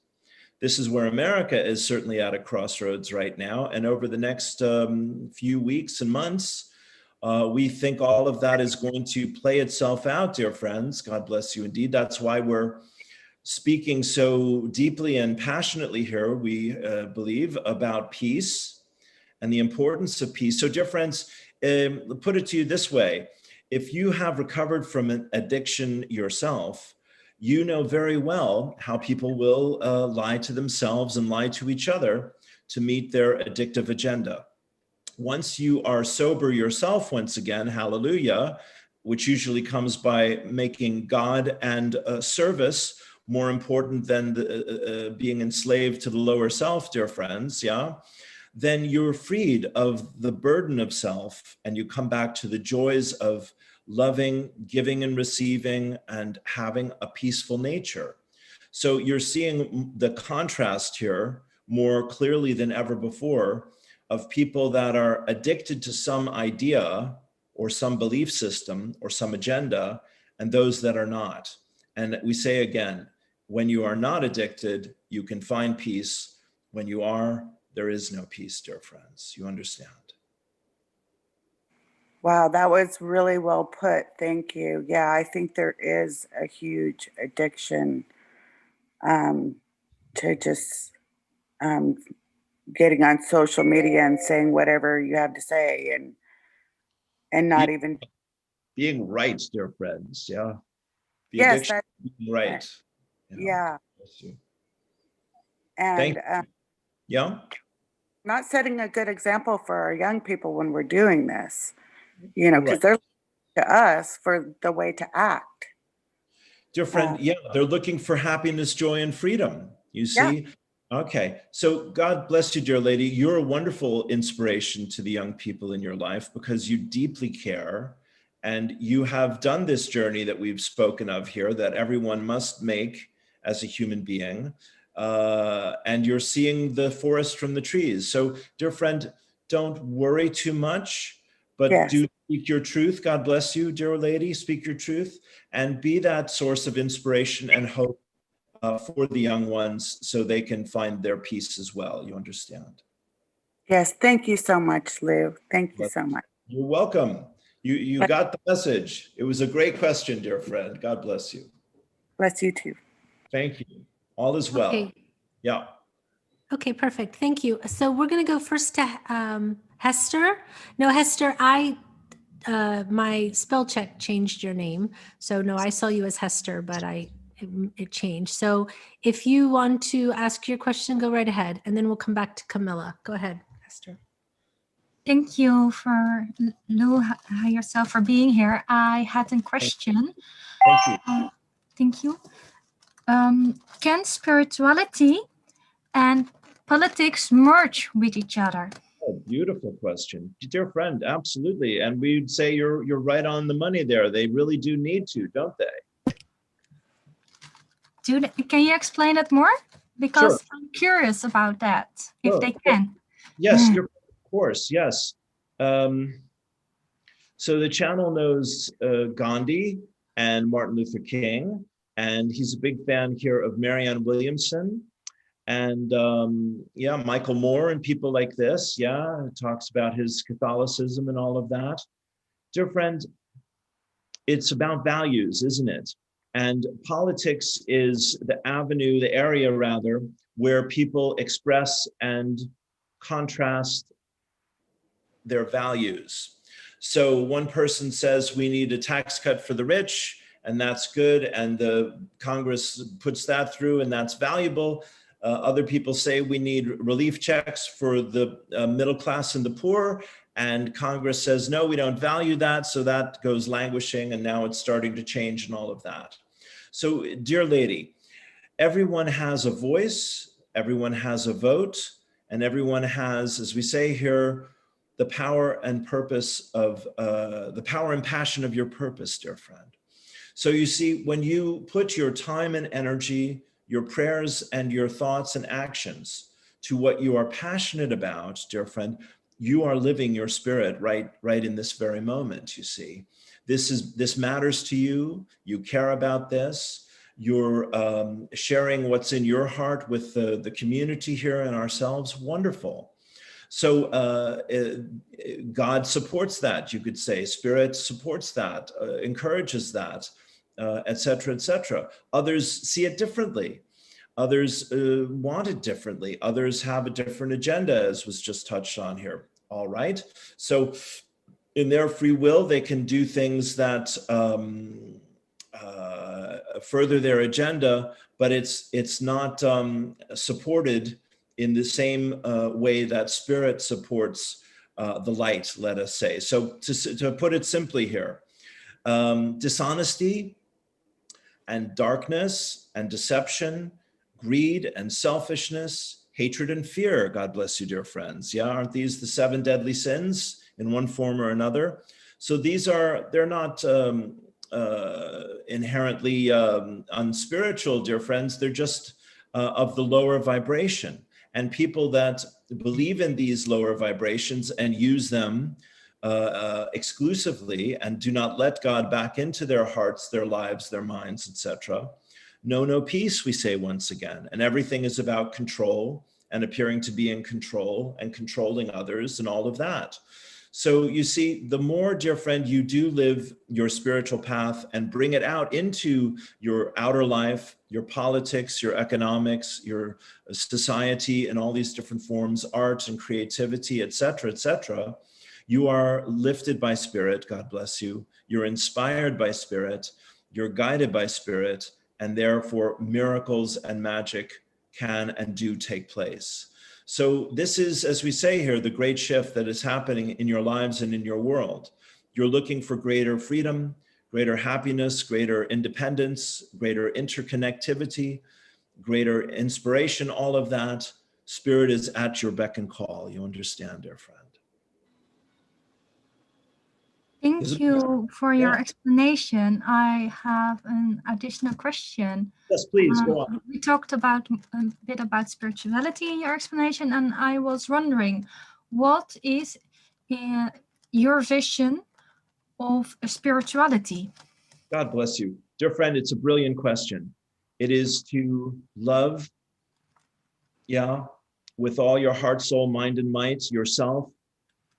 This is where America is certainly at a crossroads right now. And over the next few weeks and months, we think all of that is going to play itself out, dear friends. God bless you indeed. That's why we're speaking so deeply and passionately here, we believe, about peace and the importance of peace. So, dear friends, put it to you this way. If you have recovered from an addiction yourself, you know very well how people will lie to themselves and lie to each other to meet their addictive agenda. Once you are sober yourself, once again, hallelujah, which usually comes by making God and service more important than being enslaved to the lower self, dear friends, yeah? Then you're freed of the burden of self and you come back to the joys of loving, giving and receiving, and having a peaceful nature. So you're seeing the contrast here more clearly than ever before of people that are addicted to some idea or some belief system or some agenda, and those that are not. And we say again, when you are not addicted, you can find peace. When you are, there is no peace, dear friends. You understand? Wow, that was really well put. Thank you. Yeah, I think there is a huge addiction to just getting on social media and saying whatever you have to say and not even being right, dear friends. Yeah. The yes, addiction that, of being right. yeah. Bless you. And yeah. not setting a good example for our young people when we're doing this, you know, because they're looking to us for the way to act. Dear friend, they're looking for happiness, joy, and freedom. You see? Yeah. Okay. So God bless you, dear lady. You're a wonderful inspiration to the young people in your life because you deeply care and you have done this journey that we've spoken of here that everyone must make as a human being. And you're seeing the forest from the trees. So, dear friend, don't worry too much, but do speak your truth. God bless you, dear lady. Speak your truth and be that source of inspiration and hope for the young ones so they can find their peace as well. You understand? Yes. Thank you so much, Lou. Thank you so much. You're welcome. You got the message. It was a great question, dear friend. God bless you. Bless you too. Thank you. All is well. Okay. Yeah. Okay, perfect. Thank you. So we're going to go first to Hester. No, Hester, my spell check changed your name. So no, I saw you as Hester, but it changed. So if you want to ask your question, go right ahead. And then we'll come back to Camilla. Go ahead, Hester. Thank you for Lou yourself for being here. I had a question. Thank you. Thank you. Can spirituality and politics merge with each other? Oh, beautiful question. Dear friend, absolutely. And we'd say you're right on the money there. They really do need to, don't they? Can you explain it more? Because I'm curious about that, if they can. Yes, of course, yes. So the channel knows Gandhi and Martin Luther King, and he's a big fan here of Marianne Williamson. And Michael Moore and people like this, talks about his Catholicism and all of that. Dear friend, it's about values, isn't it? And politics is the avenue, the area rather, where people express and contrast their values. So one person says we need a tax cut for the rich, and that's good, and the Congress puts that through, and that's valuable. Other people say we need relief checks for the middle class and the poor, and Congress says, no, we don't value that, so that goes languishing, and now it's starting to change and all of that. So, dear lady, everyone has a voice, everyone has a vote, and everyone has, as we say here, the power and purpose of, the power and passion of your purpose, dear friend. So you see, when you put your time and energy, your prayers and your thoughts and actions to what you are passionate about, dear friend, you are living your spirit right in this very moment, you see. This matters to you, you care about this, you're sharing what's in your heart with the community here and ourselves, wonderful. So God supports that, you could say, Spirit supports that, encourages that, et cetera, et cetera. Others see it differently. Others want it differently. Others have a different agenda, as was just touched on here. All right. So in their free will, they can do things that further their agenda, but it's not supported in the same way that Spirit supports the light, let us say. So to put it simply here, dishonesty and darkness and deception, greed and selfishness, hatred and fear, God bless you, dear friends. Yeah, aren't these the 7 deadly sins in one form or another? So they're not inherently unspiritual, dear friends. They're just of the lower vibration. And people that believe in these lower vibrations and use them exclusively and do not let God back into their hearts, their lives, their minds, etc., know no peace, we say once again. And everything is about control and appearing to be in control and controlling others and all of that. So you see, the more, dear friend, you do live your spiritual path and bring it out into your outer life, your politics, your economics, your society, and all these different forms, art and creativity, et cetera, you are lifted by Spirit, God bless you. You're inspired by Spirit, you're guided by Spirit, and therefore miracles and magic can and do take place. So this is, as we say here, the great shift that is happening in your lives and in your world. You're looking for greater freedom, greater happiness, greater independence, greater interconnectivity, greater inspiration, all of that. Spirit is at your beck and call. You understand, dear friend. Thank you for your explanation. I have an additional question. Yes, please, go on. We talked about a bit about spirituality in your explanation, and I was wondering, what is your vision of spirituality? God bless you. Dear friend, it's a brilliant question. It is to love, with all your heart, soul, mind, and might, yourself,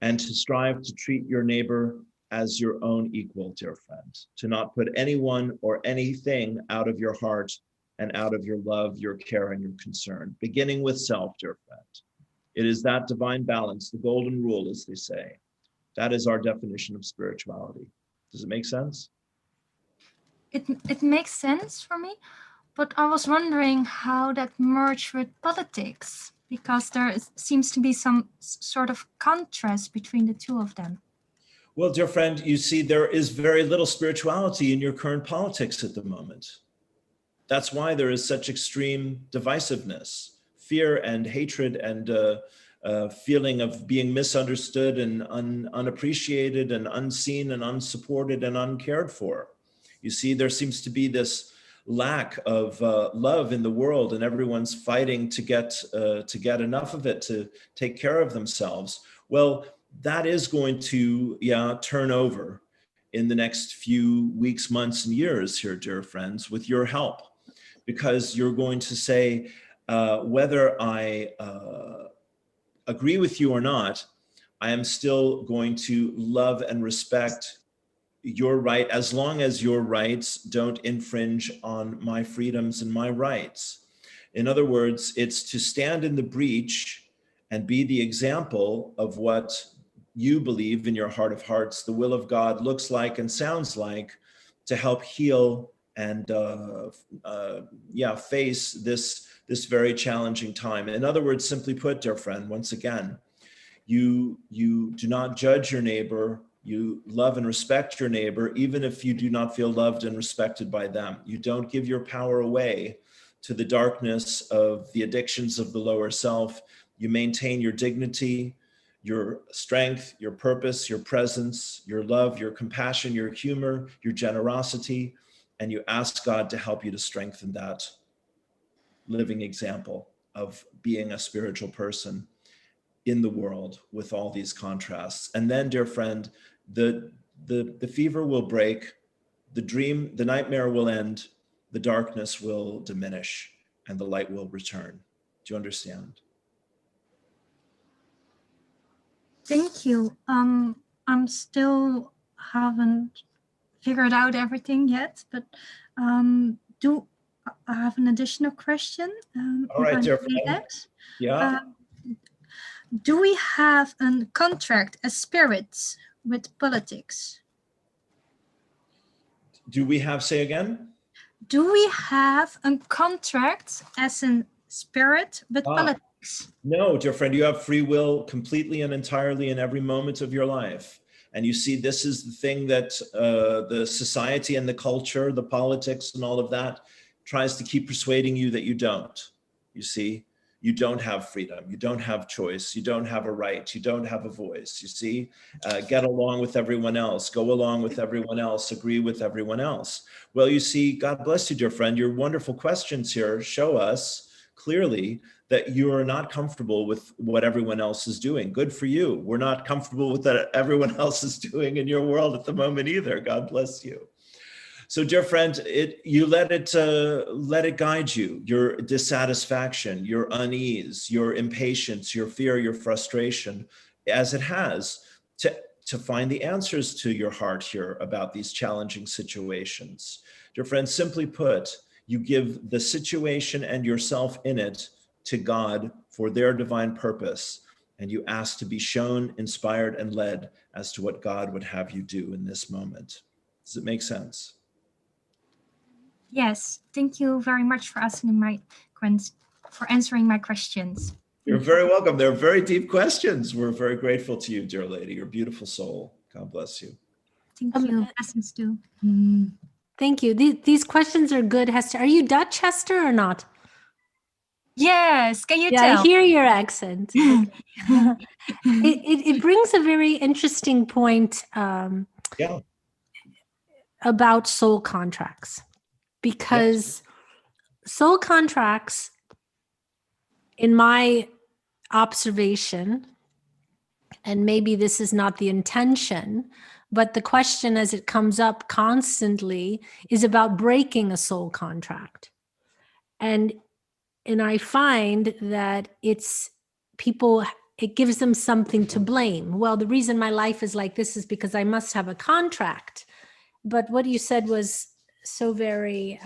and to strive to treat your neighbor as your own equal, dear friend, to not put anyone or anything out of your heart and out of your love, your care, and your concern, beginning with self, dear friend. It is that divine balance, the golden rule, as they say. That is our definition of spirituality. Does it make sense? It makes sense for me, but I was wondering how that merged with politics, because there seems to be some sort of contrast between the two of them. Well, dear friend, you see, there is very little spirituality in your current politics at the moment. That's why there is such extreme divisiveness, fear and hatred and feeling of being misunderstood and unappreciated and unseen and unsupported and uncared for. You see, there seems to be this lack of love in the world, and everyone's fighting to get enough of it, to take care of themselves. Well, that is going to, turn over in the next few weeks, months, and years here, dear friends, with your help, because you're going to say, whether I agree with you or not, I am still going to love and respect your right, as long as your rights don't infringe on my freedoms and my rights. In other words, it's to stand in the breach and be the example of what you believe in your heart of hearts the will of God looks like and sounds like to help heal and face this very challenging time. In other words, simply put, dear friend, once again, you do not judge your neighbor. You love and respect your neighbor, even if you do not feel loved and respected by them. You don't give your power away to the darkness of the addictions of the lower self. You maintain your dignity, your strength, your purpose, your presence, your love, your compassion, your humor, your generosity, and you ask God to help you to strengthen that living example of being a spiritual person in the world with all these contrasts. And then, dear friend, the fever will break, the nightmare will end, the darkness will diminish, and the light will return. Do you understand? Thank you. I'm still haven't figured out everything yet, but do I have an additional question? All right, dear friend. Yeah. Do we have a contract as spirits with politics? Do we have, say again? Do we have a contract as a spirit with politics? No, dear friend, you have free will completely and entirely in every moment of your life. And you see, this is the thing that the society and the culture, the politics and all of that tries to keep persuading you that you don't. You see, you don't have freedom, you don't have choice, you don't have a right, you don't have a voice. You see, get along with everyone else, go along with everyone else, agree with everyone else. Well, you see, God bless you, dear friend. Your wonderful questions here show us clearly that you are not comfortable with what everyone else is doing. Good for you. We're not comfortable with what everyone else is doing in your world at the moment either. God bless you. So, dear friend, you let it guide you. Your dissatisfaction, your unease, your impatience, your fear, your frustration, as it has, to find the answers to your heart here about these challenging situations. Dear friend, simply put, you give the situation and yourself in it to God for their divine purpose, and you ask to be shown, inspired, and led as to what God would have you do in this moment. Does it make sense? Yes, thank you very much for answering my questions. You're very welcome. They're very deep questions. We're very grateful to you, dear lady. You're a beautiful soul. God bless you. Thank you. Blessings too. Thank you. These questions are good, Hester. Are you Dutch, Hester, or not? Yes, can you tell? I hear your accent. It brings a very interesting point about soul contracts, because soul contracts, in my observation, and maybe this is not the intention, but the question as it comes up constantly is about breaking a soul contract. And I find that it gives them something to blame. Well, the reason my life is like this is because I must have a contract. But what you said was so very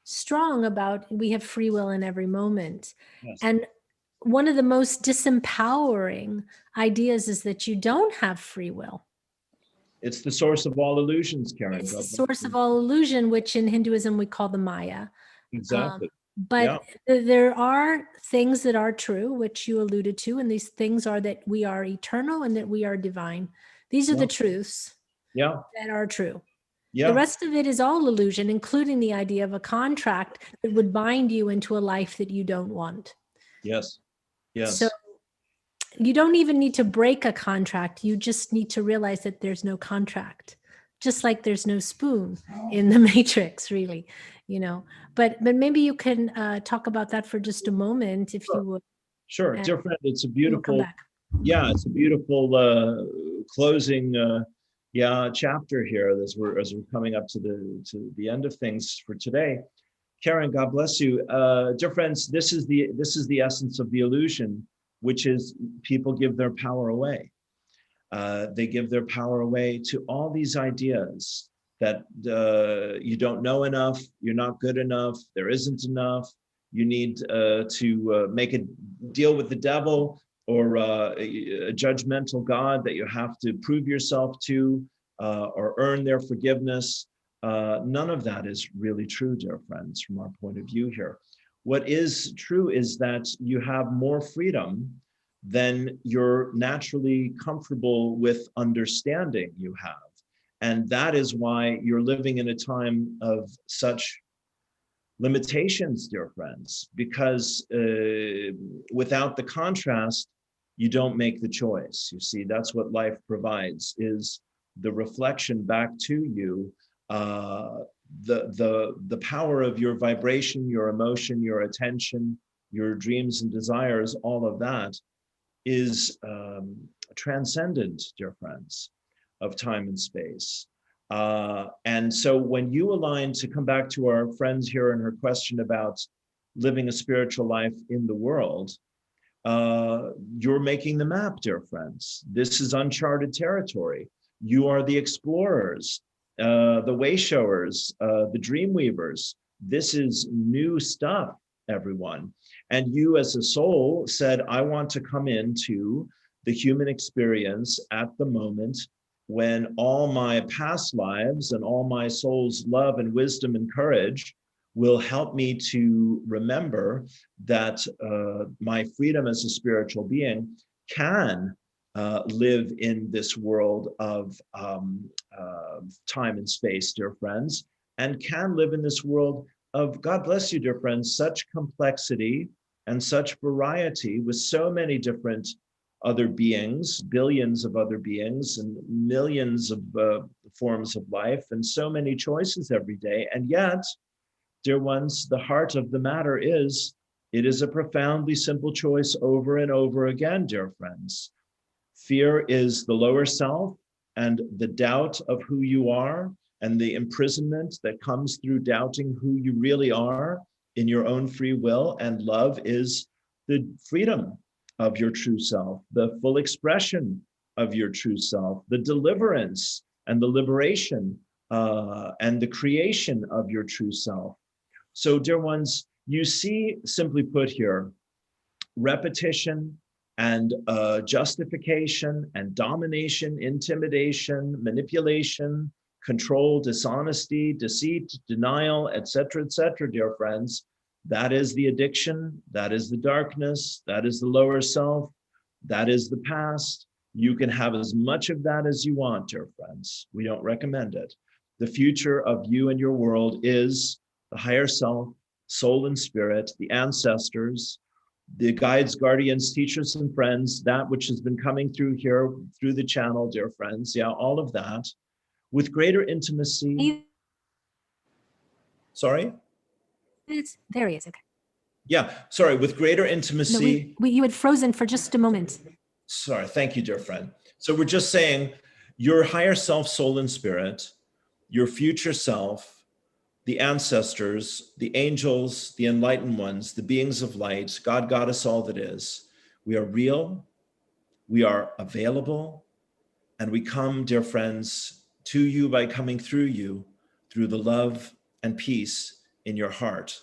strong about we have free will in every moment. Yes. And one of the most disempowering ideas is that you don't have free will. It's the source of all illusions, Karen. It's the source of all illusion, which in Hinduism we call the Maya. Exactly. But there are things that are true, which you alluded to, and these things are that we are eternal and that we are divine. These are the truths that are true. The rest of it is all illusion, including the idea of a contract that would bind you into a life that you don't want. Yes. Yes. So you don't even need to break a contract. You just need to realize that there's no contract, just like there's no spoon in the Matrix, really, But maybe you can talk about that for just a moment, if you would. Sure, dear friend, it's a beautiful, it's a beautiful closing chapter here as we're coming up to the end of things for today. Karen, God bless you. Dear friends, this is the essence of the illusion, which is people give their power away. They give their power away to all these ideas that you don't know enough, you're not good enough, there isn't enough, you need to make a deal with the devil, or a judgmental God that you have to prove yourself to or earn their forgiveness. None of that is really true, dear friends, from our point of view here. What is true is that you have more freedom than you're naturally comfortable with understanding you have. And that is why you're living in a time of such limitations, dear friends, because without the contrast, you don't make the choice. You see, that's what life provides, is the reflection back to you, the power of your vibration, your emotion, your attention, your dreams and desires, all of that is transcendent, dear friends, of time and space. And so when you align, to come back to our friends here and her question about living a spiritual life in the world, you're making the map, dear friends. This is uncharted territory. You are the explorers, the wayshowers, the dream weavers. This is new stuff, everyone. And you as a soul said, I want to come into the human experience at the moment when all my past lives and all my soul's love and wisdom and courage will help me to remember that my freedom as a spiritual being can live in this world of time and space, dear friends, and can live in this world of, God bless you, dear friends, such complexity and such variety with so many different other beings, billions of other beings and millions of forms of life and so many choices every day. And yet, dear ones, the heart of the matter is, it is a profoundly simple choice over and over again, dear friends. Fear is the lower self and the doubt of who you are and the imprisonment that comes through doubting who you really are in your own free will. And love is the freedom of your true self, the full expression of your true self, the deliverance and the liberation and the creation of your true self. So, dear ones, you see, simply put here, repetition and justification and domination, intimidation, manipulation, control, dishonesty, deceit, denial, etc., dear friends. That is the addiction, that is the darkness, that is the lower self, that is the past. You can have as much of that as you want, dear friends. We don't recommend it. The future of you and your world is the higher self, soul and spirit, the ancestors, the guides, guardians, teachers, and friends, that which has been coming through here, through the channel, dear friends. Yeah, all of that with greater intimacy. Sorry? There he is. Okay. Yeah, sorry, with greater intimacy. No, you had frozen for just a moment. Sorry, thank you, dear friend. So we're just saying your higher self, soul, and spirit, your future self, the ancestors, the angels, the enlightened ones, the beings of light, God, Goddess, all that is. We are real, we are available, and we come, dear friends, to you by coming through you, through the love and peace in your heart.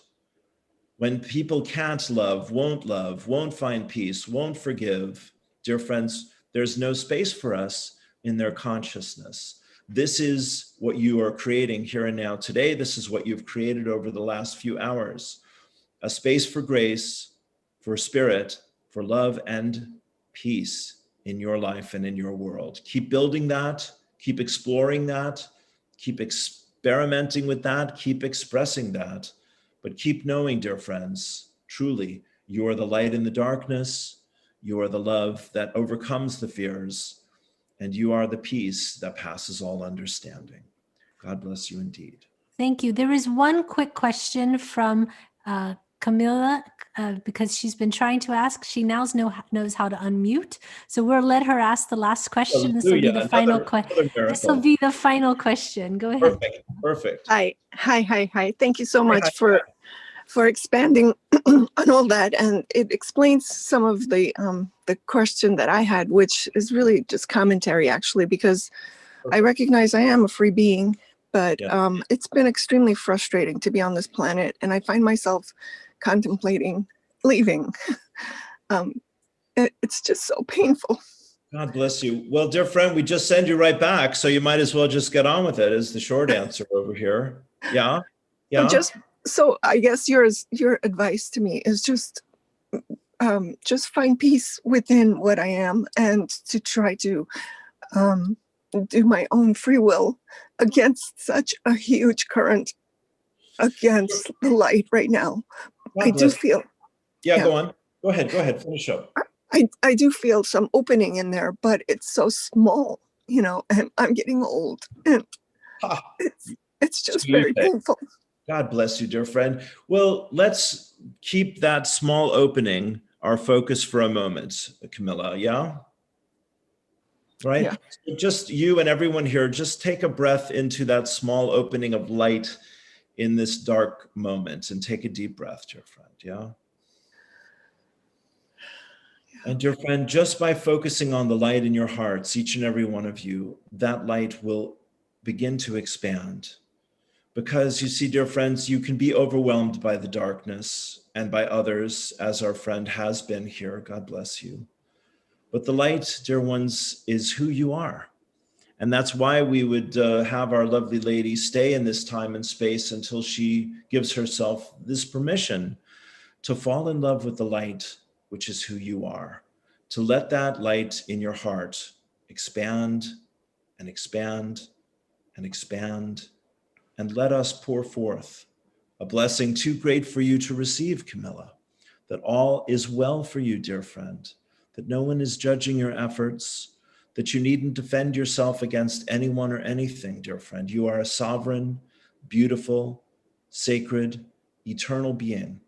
When people can't love, won't find peace, won't forgive, dear friends, there's no space for us in their consciousness. This is what you are creating here and now today. This is what you've created over the last few hours. A space for grace, for spirit, for love and peace in your life and in your world. Keep building that, keep exploring that, keep experimenting with that, keep expressing that. But keep knowing, dear friends, truly, you are the light in the darkness, you are the love that overcomes the fears, and you are the peace that passes all understanding. God bless you indeed. Thank you. There is one quick question from Camilla, because she's been trying to ask. She now knows how to unmute. So we'll let her ask the last question. This will be the final question. This will be the final question. Go ahead. Perfect. Hi. Thank you so much for expanding on all that, and it explains some of the question that I had, which is really just commentary, actually, because I recognize I am a free being, but it's been extremely frustrating to be on this planet, and I find myself contemplating leaving. it's just so painful. God bless you. Well, dear friend, we just send you right back, so you might as well just get on with it, is the short answer over here. Yeah, yeah. So I guess your advice to me is just find peace within what I am, and to try to do my own free will against such a huge current against the light right now. I do feel. Yeah, go on. Go ahead. Finish up. I do feel some opening in there, but it's so small, and I'm getting old, and it's just very painful. God bless you, dear friend. Well, let's keep that small opening our focus for a moment, Camilla, yeah? Right? Yeah. So just you and everyone here, just take a breath into that small opening of light in this dark moment, and take a deep breath, dear friend, yeah? And dear friend, just by focusing on the light in your hearts, each and every one of you, that light will begin to expand. Because you see, dear friends, you can be overwhelmed by the darkness and by others, as our friend has been here. God bless you. But the light, dear ones, is who you are. And that's why we would have our lovely lady stay in this time and space until she gives herself this permission to fall in love with the light, which is who you are, to let that light in your heart expand and expand and expand, and let us pour forth a blessing too great for you to receive, Camilla, that all is well for you, dear friend, that no one is judging your efforts, that you needn't defend yourself against anyone or anything, dear friend. You are a sovereign, beautiful, sacred, eternal being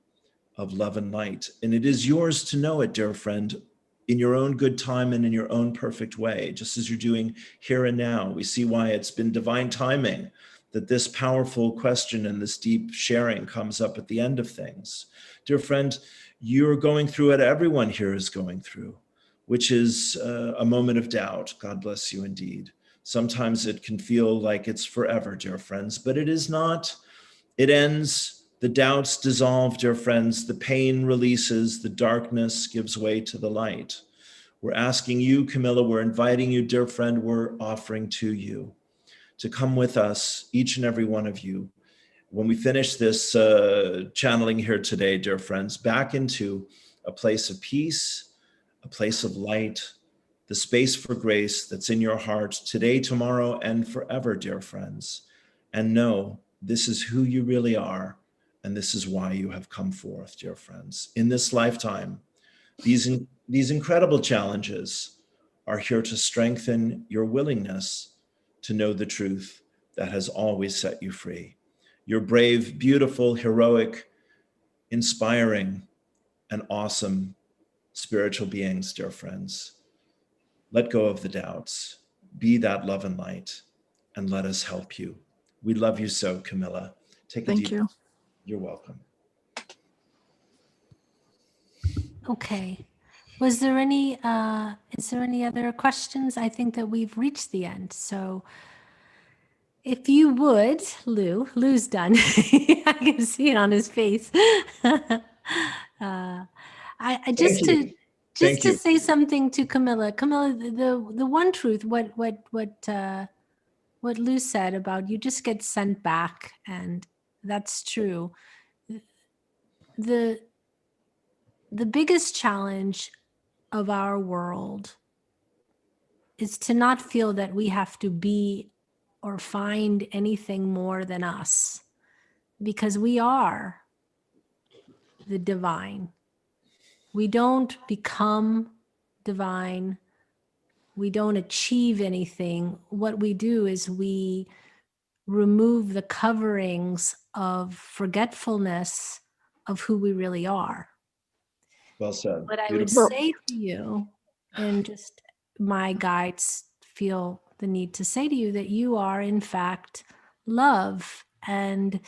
of love and light. And it is yours to know it, dear friend, in your own good time and in your own perfect way, just as you're doing here and now. We see why it's been divine timing that this powerful question and this deep sharing comes up at the end of things. Dear friend, you're going through what everyone here is going through, which is a moment of doubt. God bless you indeed. Sometimes it can feel like it's forever, dear friends, but it is not. It ends. The doubts dissolve, dear friends. The pain releases. The darkness gives way to the light. We're asking you, Camilla, we're inviting you, dear friend, we're offering to you to come with us, each and every one of you, when we finish this channeling here today, dear friends, back into a place of peace, a place of light, the space for grace that's in your heart today, tomorrow, and forever, dear friends. And know this is who you really are. And this is why you have come forth, dear friends. In this lifetime, these incredible challenges are here to strengthen your willingness to know the truth that has always set you free. You're brave, beautiful, heroic, inspiring, and awesome spiritual beings, dear friends. Let go of the doubts. Be that love and light, and let us help you. We love you so, Camilla. Thank you. You're welcome. Okay. Is there any other questions? I think that we've reached the end. So if you would, Lou's done. I can see it on his face. I just to say something to Camilla. Camilla, the one truth, what Lou said about you just get sent back, and that's true. The biggest challenge of our world is to not feel that we have to be or find anything more than us, because we are the divine. We don't become divine. We don't achieve anything. What we do is we remove the coverings of forgetfulness of who we really are. Well said. What I would say to you, and just my guides feel the need to say to you, that you are in fact love, and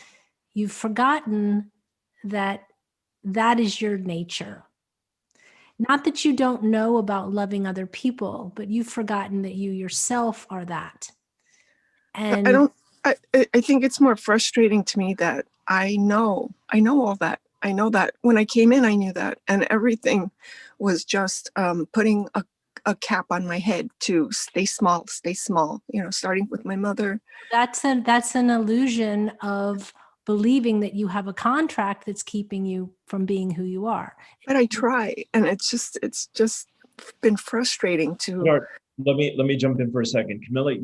you've forgotten that that is your nature. Not that you don't know about loving other people, but you've forgotten that you yourself are that. And I think it's more frustrating to me that I know all that. I know that when I came in, I knew that, and everything was just putting a cap on my head to stay small, starting with my mother. That's an illusion of believing that you have a contract that's keeping you from being who you are. But I try, and it's just been frustrating to. Let me jump in for a second. Camilla,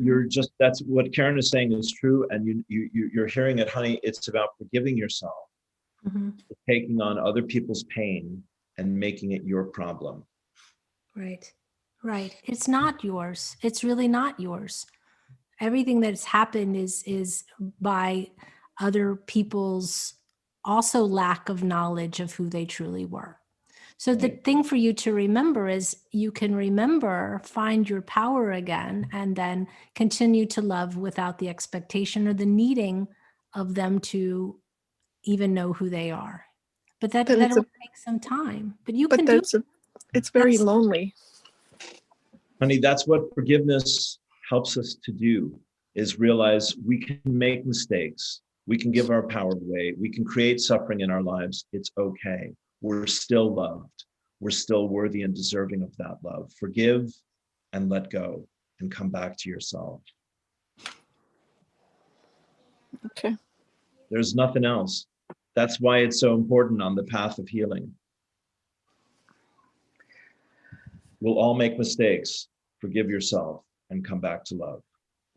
that's what Karen is saying is true, and you're hearing it, honey. It's about forgiving yourself, taking on other people's pain and making it your problem. Right. It's not yours. It's really not yours. Everything that's happened is by other people's also lack of knowledge of who they truly were. So the thing for you to remember is you can remember, find your power again, and then continue to love without the expectation or the needing of them to even know who they are. But that will take some time. But you can do it. It's very lonely. Honey, that's what forgiveness helps us to do, is realize we can make mistakes. We can give our power away. We can create suffering in our lives. It's okay. We're still loved. We're still worthy and deserving of that love. Forgive and let go and come back to yourself. Okay. There's nothing else. That's why it's so important on the path of healing. We'll all make mistakes. Forgive yourself and come back to love.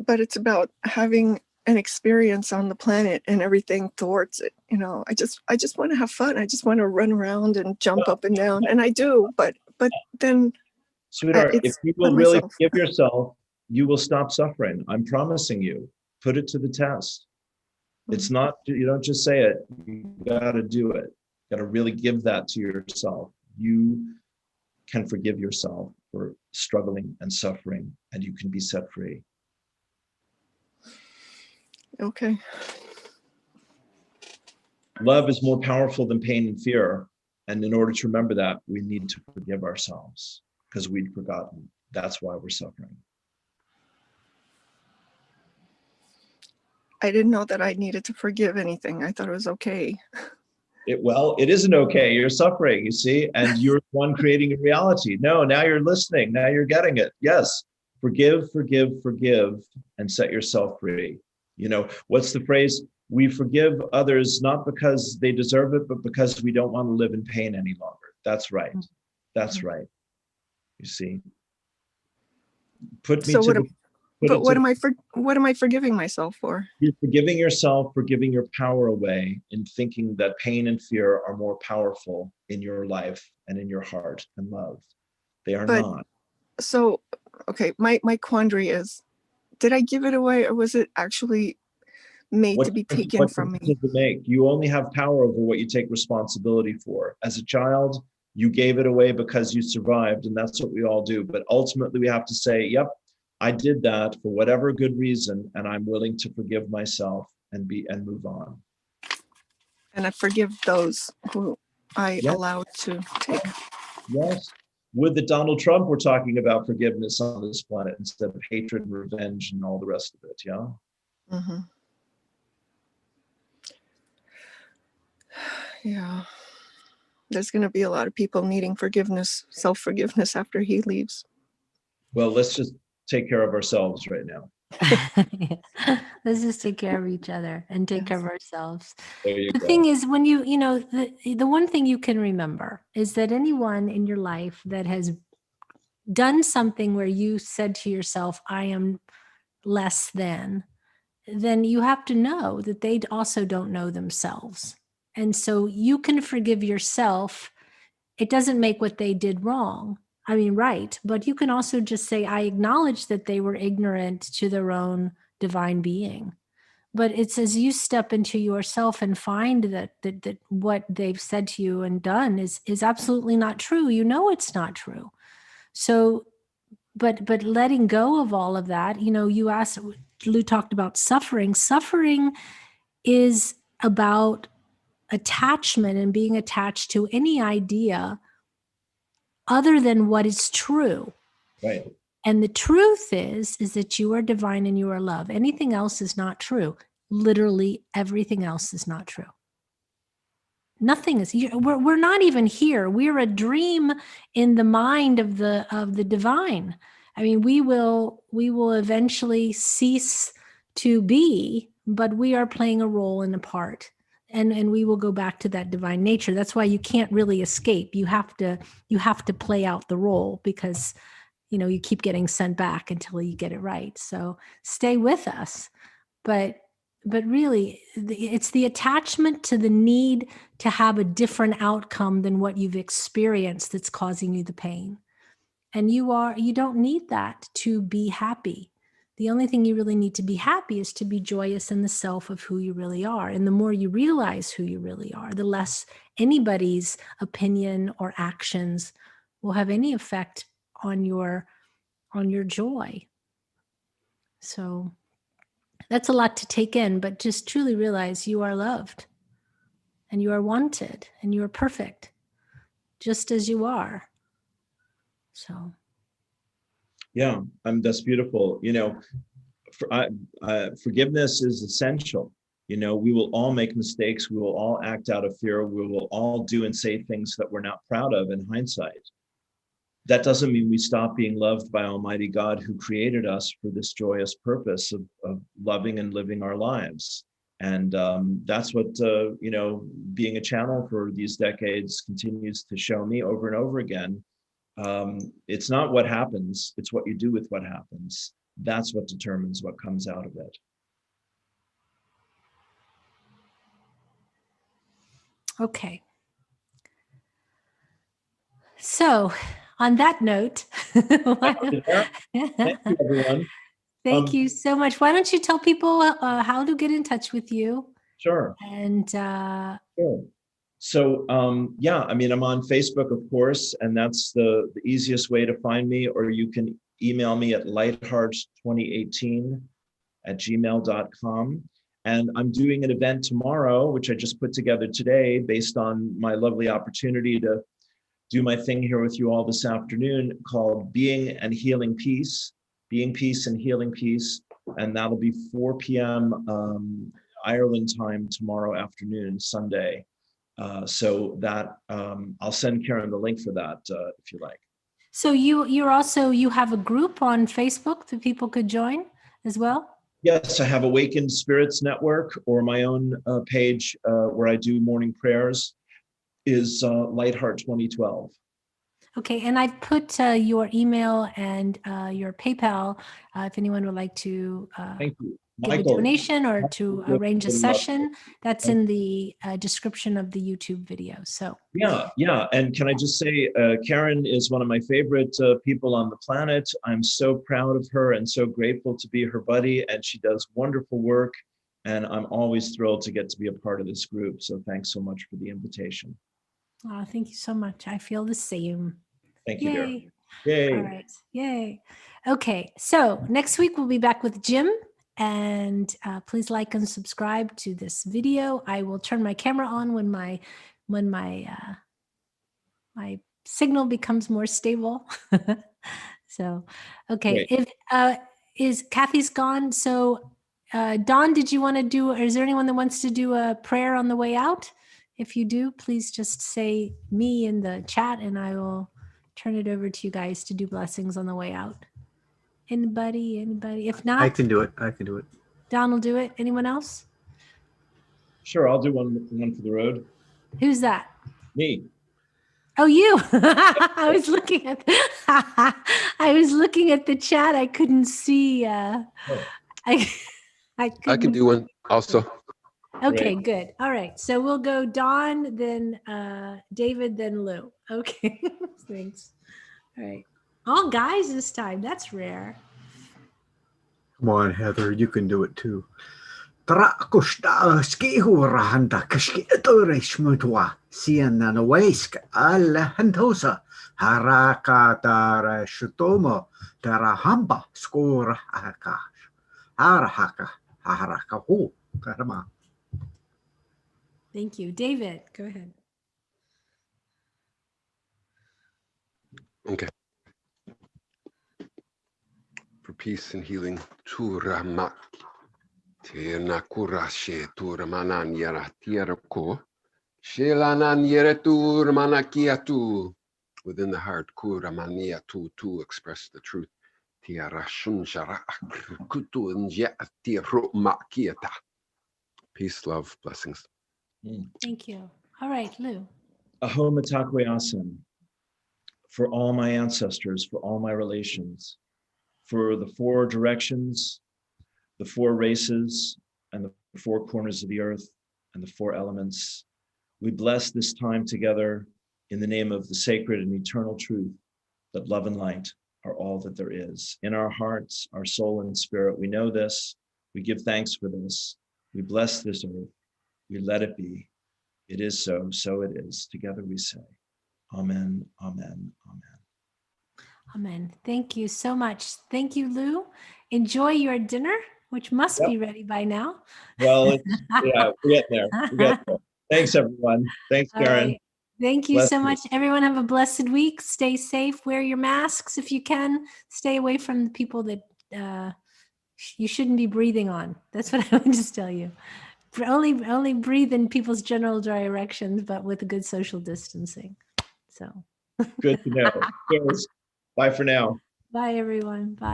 But it's about having an experience on the planet and everything towards it. I just want to have fun. I just want to run around and jump up and down, and I do. But then, sweetheart, if you will really forgive yourself, you will stop suffering. I'm promising you. Put it to the test. It's not, you don't just say it. You got to do it. You got to really give that to yourself. You can forgive yourself for struggling and suffering, and you can be set free. Okay. Love is more powerful than pain and fear. And in order to remember that, we need to forgive ourselves because we'd forgotten. That's why we're suffering. I didn't know that I needed to forgive anything. I thought it was okay. It isn't okay. You're suffering, you see, and you're the one creating a reality. No, now you're listening. Now you're getting it. Yes. Forgive, and set yourself free. What's the phrase? We forgive others not because they deserve it, but because we don't want to live in pain any longer. That's right. That's right. You see. What am I forgiving myself for? You're forgiving yourself for giving your power away in thinking that pain and fear are more powerful in your life and in your heart and love. They are not. So, okay, my quandary is, did I give it away, or was it actually made to be taken from me? You only have power over what you take responsibility for. As a child, you gave it away because you survived, and that's what we all do. But ultimately, we have to say, yep, I did that for whatever good reason, and I'm willing to forgive myself and move on. And I forgive those who I allowed to take. Yes. With the Donald Trump, we're talking about forgiveness on this planet instead of hatred and revenge and all the rest of it. Yeah. Mm-hmm. Yeah. There's going to be a lot of people needing forgiveness, self-forgiveness after he leaves. Well, let's just take care of ourselves right now. Let's just take care of each other and take care of ourselves. The thing is, when the one thing you can remember is that anyone in your life that has done something where you said to yourself, I am less than, then you have to know that they also don't know themselves. And so you can forgive yourself. It doesn't make what they did wrong. Right. But you can also just say, I acknowledge that they were ignorant to their own divine being. But it's as you step into yourself and find that what they've said to you and done is absolutely not true. It's not true. So, but letting go of all of that, you asked, Lou talked about suffering. Suffering is about attachment and being attached to any idea other than what is true. Right. And the truth is that you are divine and you are love. Anything else is not true. Literally everything else is not true. Nothing is. We're not even here. We're a dream in the mind of the divine. I mean, we will eventually cease to be, but we are playing a role and a part, and we will go back to that divine nature. That's why you can't really escape. You have to play out the role, because you keep getting sent back until you get it right. So stay with us, but really, it's the attachment to the need to have a different outcome than what you've experienced that's causing you the pain. And you don't need that to be happy. The only thing you really need to be happy is to be joyous in the self of who you really are. And the more you realize who you really are, the less anybody's opinion or actions will have any effect on your joy. So that's a lot to take in, but just truly realize you are loved and you are wanted and you are perfect just as you are. So. Yeah, that's beautiful. Forgiveness is essential. We will all make mistakes. We will all act out of fear. We will all do and say things that we're not proud of in hindsight. That doesn't mean we stop being loved by Almighty God, who created us for this joyous purpose of loving and living our lives. And that's what, being a channel for these decades continues to show me over and over again. It's not what happens, it's what you do with what happens. That's what determines what comes out of it. Okay. So, on that note, Thank you, everyone. Thank you so much. Why don't you tell people how to get in touch with you? Sure. And sure. So, I'm on Facebook, of course, and that's the easiest way to find me, or you can email me at lighthearts2018@gmail.com. And I'm doing an event tomorrow, which I just put together today based on my lovely opportunity to do my thing here with you all this afternoon, called Being and Healing Peace, Being Peace and Healing Peace. And that'll be 4 p.m. Ireland time tomorrow afternoon, Sunday. So that I'll send Karen the link for that if you like. So you have a group on Facebook that people could join as well? Yes, I have Awakened Spirits Network, or my own page where I do morning prayers is Lightheart 2012. Okay, and I've put your email and your PayPal if anyone would like to Thank you. give Michael, a donation or to arrange a session. That's in the description of the YouTube video. So yeah. And can I just say, Karen is one of my favorite people on the planet. I'm so proud of her and so grateful to be her buddy, and she does wonderful work. And I'm always thrilled to get to be a part of this group. So thanks so much for the invitation. Oh, thank you so much. I feel the same. Thank you, dear. Yay. All right. Yay. Okay. So next week we'll be back with Jim, and please like and subscribe to this video. I will turn my camera on when my signal becomes more stable. So, okay. Great. Is Kathy's gone? So, Dawn, did you want to do, or is there anyone that wants to do a prayer on the way out? If you do, please just say me in the chat and I will turn it over to you guys to do blessings on the way out. Anybody? If not, I can do it. Don will do it. Anyone else? Sure, I'll do one for the road. Who's that? Me. Oh, you. I was looking at the chat. I couldn't see. I can do one also. Okay, good. All right. So we'll go Dawn, then David, then Lou. Okay. Thanks. All right. All guys this time. That's rare. Come on, Heather. You can do it too. Thank you. David, go ahead. Okay. For peace and healing. Turama. Tena kurashe turamanan yara tierako. Shilanan yeretu manakiatu. Within the heart, kuramania tu express the truth. Tiarashun shara kutu nja tiru makiata. Peace, love, blessings. Thank you. All right, Lou. Aho Matakwe Asan. For all my ancestors, for all my relations, for the 4 directions, the 4 races, and the 4 corners of the earth, and the 4 elements. We bless this time together in the name of the sacred and eternal truth that love and light are all that there is. In our hearts, our soul and spirit, we know this. We give thanks for this. We bless this earth. We let it be. It is so, so it is. Together we say, Amen, Amen, Amen. Amen. Thank you so much. Thank you, Lou. Enjoy your dinner, which must be ready by now. Well, yeah, we're getting there. We're getting there. Thanks, everyone. Thanks, All Karen. right. Thank you Bless so you. much. Everyone have a blessed week. Stay safe. Wear your masks if you can. Stay away from the people that you shouldn't be breathing on. That's what I would just tell you. Only breathe in people's general directions, but with good social distancing. So Good to know. Cheers. Bye for now. bye, everyone. Bye.